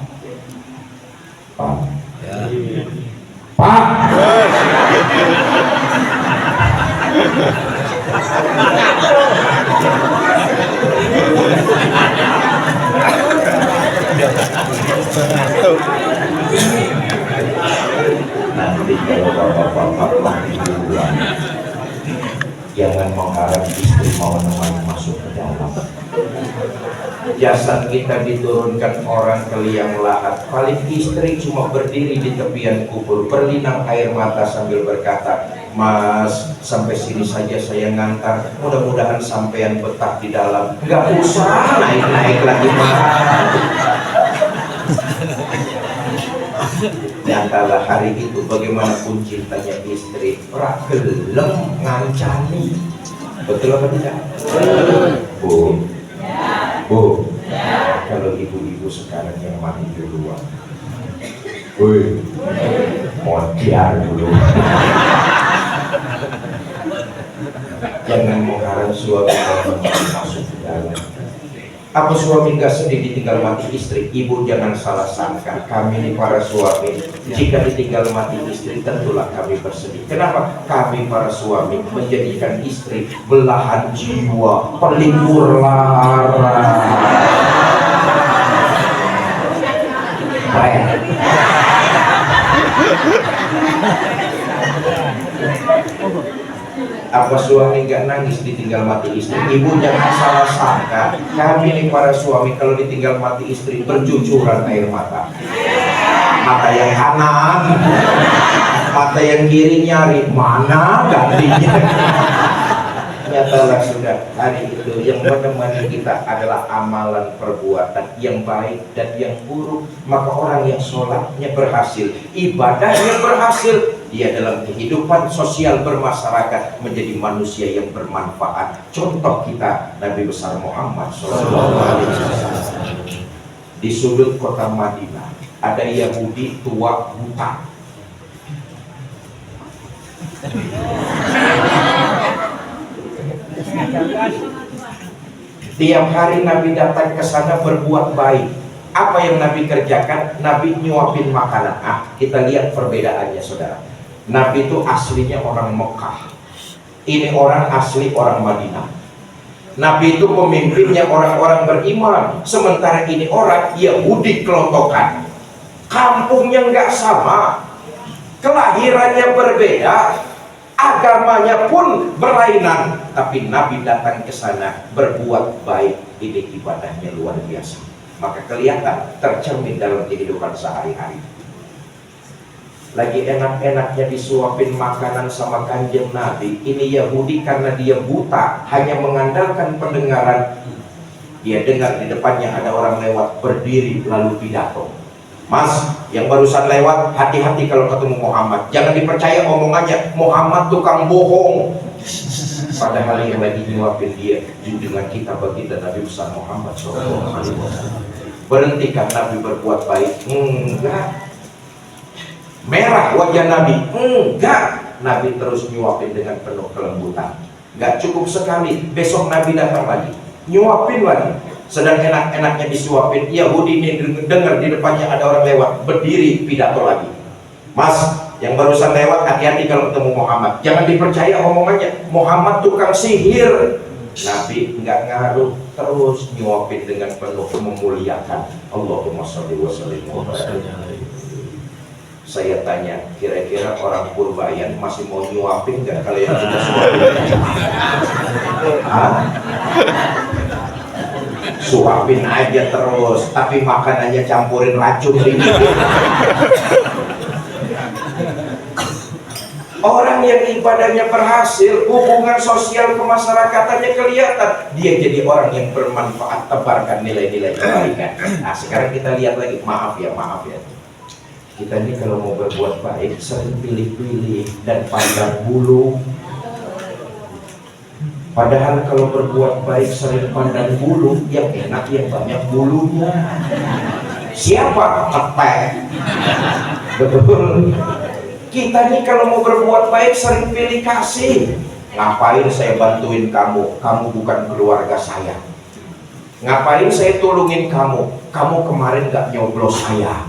nanti kalau bapak-bapak mati duluan, jangan mengharap istri mau menemani masuk ke dalam. Jasad kita diturunkan orang ke liang lahat, paling istri cuma berdiri di tepian kubur, berlinang air mata sambil berkata, Mas, sampai sini saja saya ngantar, mudah-mudahan sampean betah di dalam. Nggak usah naik-naik lagi Mas. Di antara hari itu bagaimanapun cintanya istri, ora gelem ngancani. Betul apa tidak? Bu, Bu, kalau ibu-ibu sekarang yang mati duluan, woi, modiar dulu. Jangan mengharap suami masuk ke dalam. Apa suami nggak sedih ditinggal mati istri? Ibu jangan salah sangka, kami ini para suami, jika ditinggal mati istri tentulah kami bersedih. Kenapa? Kami para suami menjadikan istri belahan jiwa, pelipur lara. Baik. Apa suami nggak nangis ditinggal mati istri? Ibu jangan salah sangka, kami ini para suami kalau ditinggal mati istri bercucuran air mata. Mata yang kanan, mata yang kiri nyari mana gantinya. Nyatalah sudah hari itu yang menemani kita adalah amalan perbuatan yang baik dan yang buruk. Maka orang yang sholatnya berhasil, ibadahnya berhasil, dia dalam kehidupan sosial bermasyarakat menjadi manusia yang bermanfaat. Contoh kita Nabi besar Muhammad SAW. Di sudut kota Madinah ada Yahudi tua buta. Tiap hari Nabi datang ke sana berbuat baik. Apa yang Nabi kerjakan? Nabi nyuapin makanan. Kita lihat perbedaannya saudara. Nabi itu aslinya orang Mekah. Ini orang asli orang Madinah. Nabi itu pemimpinnya orang-orang beriman. Sementara ini orang Yahudi kelontokan. Kampungnya nggak sama, kelahirannya berbeda, agamanya pun berlainan. Tapi Nabi datang ke sana berbuat baik. Ini ibadahnya luar biasa. Maka kelihatan tercermin dalam kehidupan sehari-hari. Lagi enak-enaknya disuapin makanan sama kanjeng Nabi. Ini Yahudi karena dia buta, hanya mengandalkan pendengaran. Dia dengar di depannya ada orang lewat, berdiri lalu pidato. Mas, yang barusan lewat, hati-hati kalau ketemu Muhammad. Jangan dipercaya omongannya, Muhammad tukang bohong. Padahal yang lagi nyuapin dia junjungan kita baginda Nabi besar Muhammad SAW. Berhentikan Nabi berbuat baik? Enggak. Merah wajah Nabi? Enggak. Nabi terus nyuapin dengan penuh kelembutan. Enggak cukup sekali, besok Nabi datang lagi, nyuapin lagi. Sedang enak-enaknya disuapin, Yahudi ini dengar di depannya ada orang lewat, berdiri pidato lagi. Mas, yang barusan lewat, hati-hati kalau ketemu Muhammad. Jangan dipercaya omongannya, Muhammad tukang sihir. Nabi enggak ngaruh, terus nyuapin dengan penuh memuliakan. Allahumma sholli wa sallim wa barik. Saya tanya, kira-kira orang Purbayan masih mau nyuapin nggak kalau yang sudah suapin? Suapin aja terus, tapi makanannya campurin racun ini. Orang yang ibadahnya berhasil, hubungan sosial kemasyarakatannya kelihatan. Dia jadi orang yang bermanfaat, tebarkan nilai-nilai kebaikan. Nah sekarang kita lihat lagi, maaf ya. Kita ini kalau mau berbuat baik sering pilih-pilih dan pandang bulu. Padahal kalau berbuat baik sering pandang bulu, yang enak yang banyak bulunya. Siapa? Ketek. Betul. Kita ini kalau mau berbuat baik sering pilih kasih. Ngapain saya bantuin kamu? Kamu bukan keluarga saya. Ngapain saya tolongin kamu? Kamu kemarin gak nyoblos saya.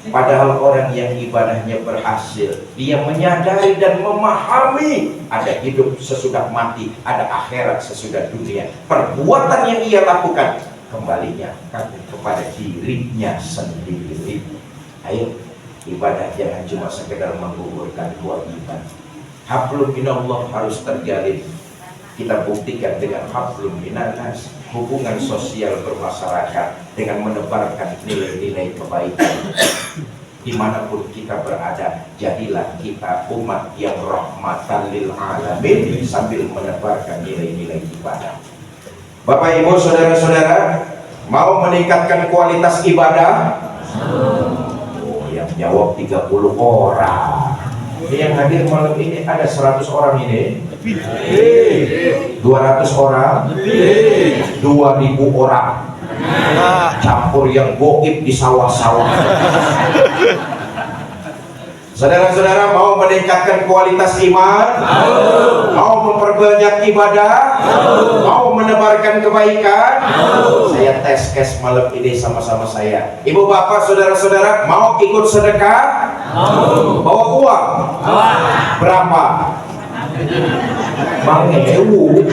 Padahal orang yang ibadahnya berhasil, dia menyadari dan memahami ada hidup sesudah mati, ada akhirat sesudah dunia. Perbuatan yang ia lakukan kembalinya kan kepada dirinya sendiri. Ayo, ibadah jangan cuma sekedar menggugurkan kewajiban. Hablum minallah harus terjalin. Kita buktikan dengan hablum minannas, hubungan sosial bermasyarakat dengan menebarkan nilai-nilai kebaikan. dimanapun kita berada. Jadilah kita umat yang rahmatan lil alamin sambil menebarkan nilai-nilai ibadah. Bapak Ibu saudara-saudara, mau meningkatkan kualitas ibadah? Oh, yang jawab 30 orang. Ini yang hadir malam ini ada 100 orang ini, 200 orang, 2000 orang, campur yang goib di sawah-sawah. Saudara-saudara, mau meningkatkan kualitas iman, mau memperbanyak ibadah, mau menebarkan kebaikan. Saya tes case malam ini sama-sama saya. Ibu bapak saudara-saudara, mau ikut sedekah? Bawa uang? Berapa? Mangewu.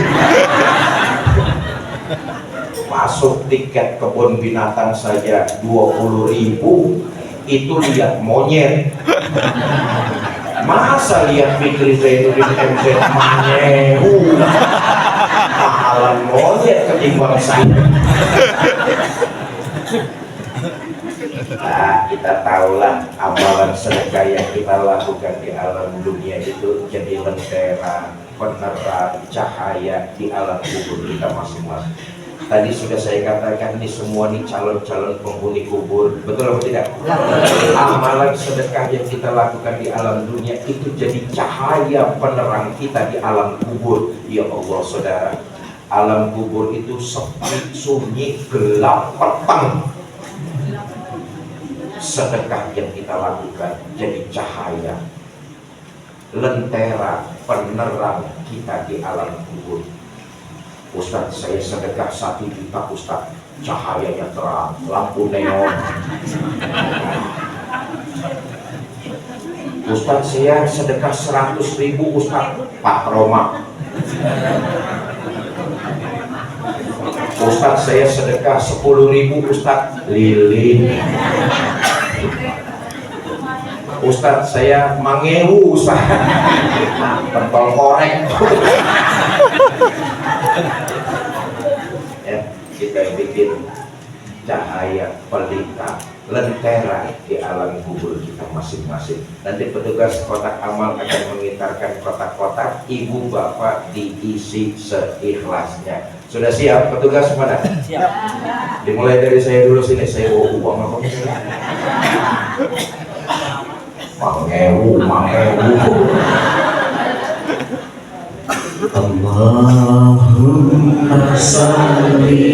Masuk tiket kebun binatang saja 20.000. Itu lihat monyet. Masa lihat Fikri Zainuddin MZ mangewu, mahalan monyet ketimbang saya. Nah, kita tahulah amalan sedekah yang kita lakukan di alam dunia itu jadi lentera, penerang, cahaya di alam kubur kita masing-masing. Tadi sudah saya katakan ini semua nih calon-calon penghuni kubur, betul atau tidak? Amalan sedekah yang kita lakukan di alam dunia itu jadi cahaya penerang kita di alam kubur. Ya Allah saudara, alam kubur itu sepi, sunyi, gelap, petang. Sedekah yang kita lakukan jadi cahaya, lentera, penerang kita di alam kubur. Ustaz, saya sedekah 1 juta Ustaz, cahayanya terang, lampu neon. Ustaz, saya sedekah 100.000 Ustaz, Pak Roma. Ustaz, saya sedekah 10.000 Ustaz, Lilin. Ustaz, saya mangewu Ustaz, pentol korek. Ya, kita bikin cahaya pelita, lentera di alam kubur kita masing-masing. Nanti petugas kotak amal akan mengitarkan kotak-kotak, ibu bapak diisi seikhlasnya. Sudah siap petugas mana? Siap. Dimulai dari saya dulu sini, saya bawa uang apa? Mangewu. Allahumma salli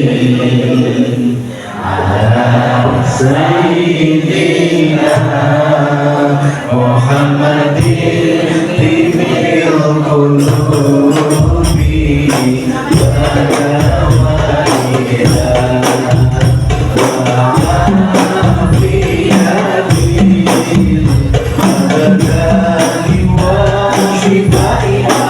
ala sayyidina Muhammadin tibil qulubi wa dawaiha wa afiyati abdani wa shifaiha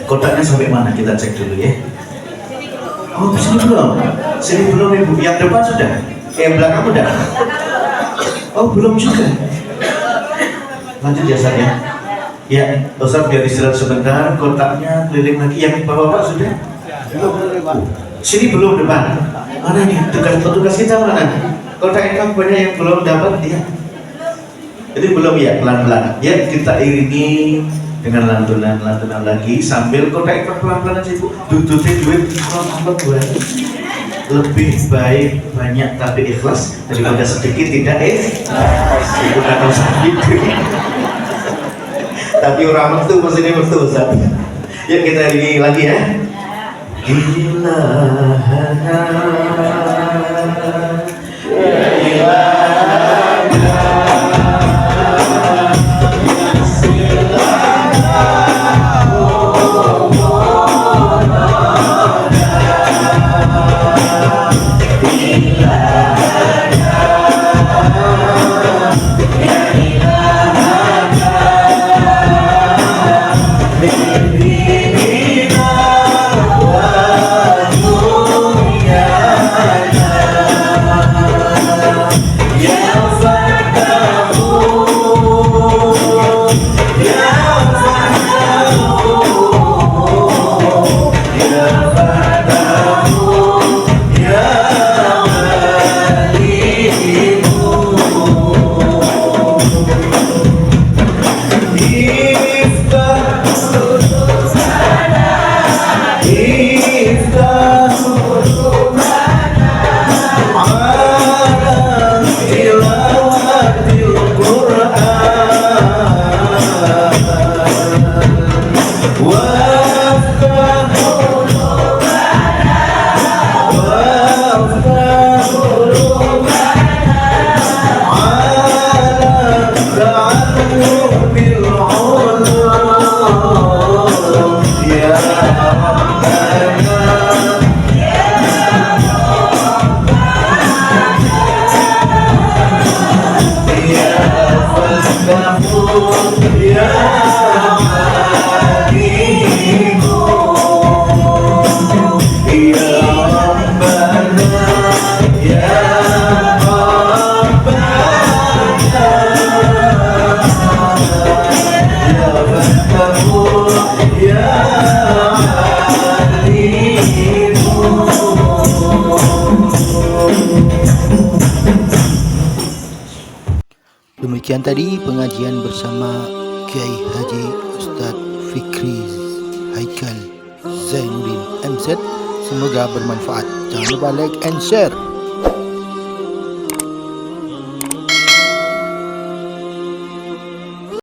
Kotaknya sampai mana kita cek dulu ya. Oh, sini belum. Sini belum Ibu. Yang depan sudah. Yang belakang udah. Oh, belum juga. Lanjut ya Ustaz ya. Ya, Ustaz biar istirahat sebentar. Kotaknya keliling lagi. Yang bapak sudah? Belum. Sini belum depan. Mana nih tugas kita mana? Kotak yang banyak yang belum dapat ya. Jadi belum ya, pelan-pelan. Ya, kita iringi dengan lantunan lagi sambil kotak iklan pelan-pelan aja Ibu. Duduknya duit apa buat lebih baik banyak tapi ikhlas daripada sedikit tidak Ibu kata sedikit tapi orang itu maksudnya betul Ustaz. Yuk kita iringi lagi ya. Demikian tadi pengajian bersama Kiai Haji Ustadz Fikri Haikal Zainuddin MZ. Semoga bermanfaat. Jangan lupa like and share.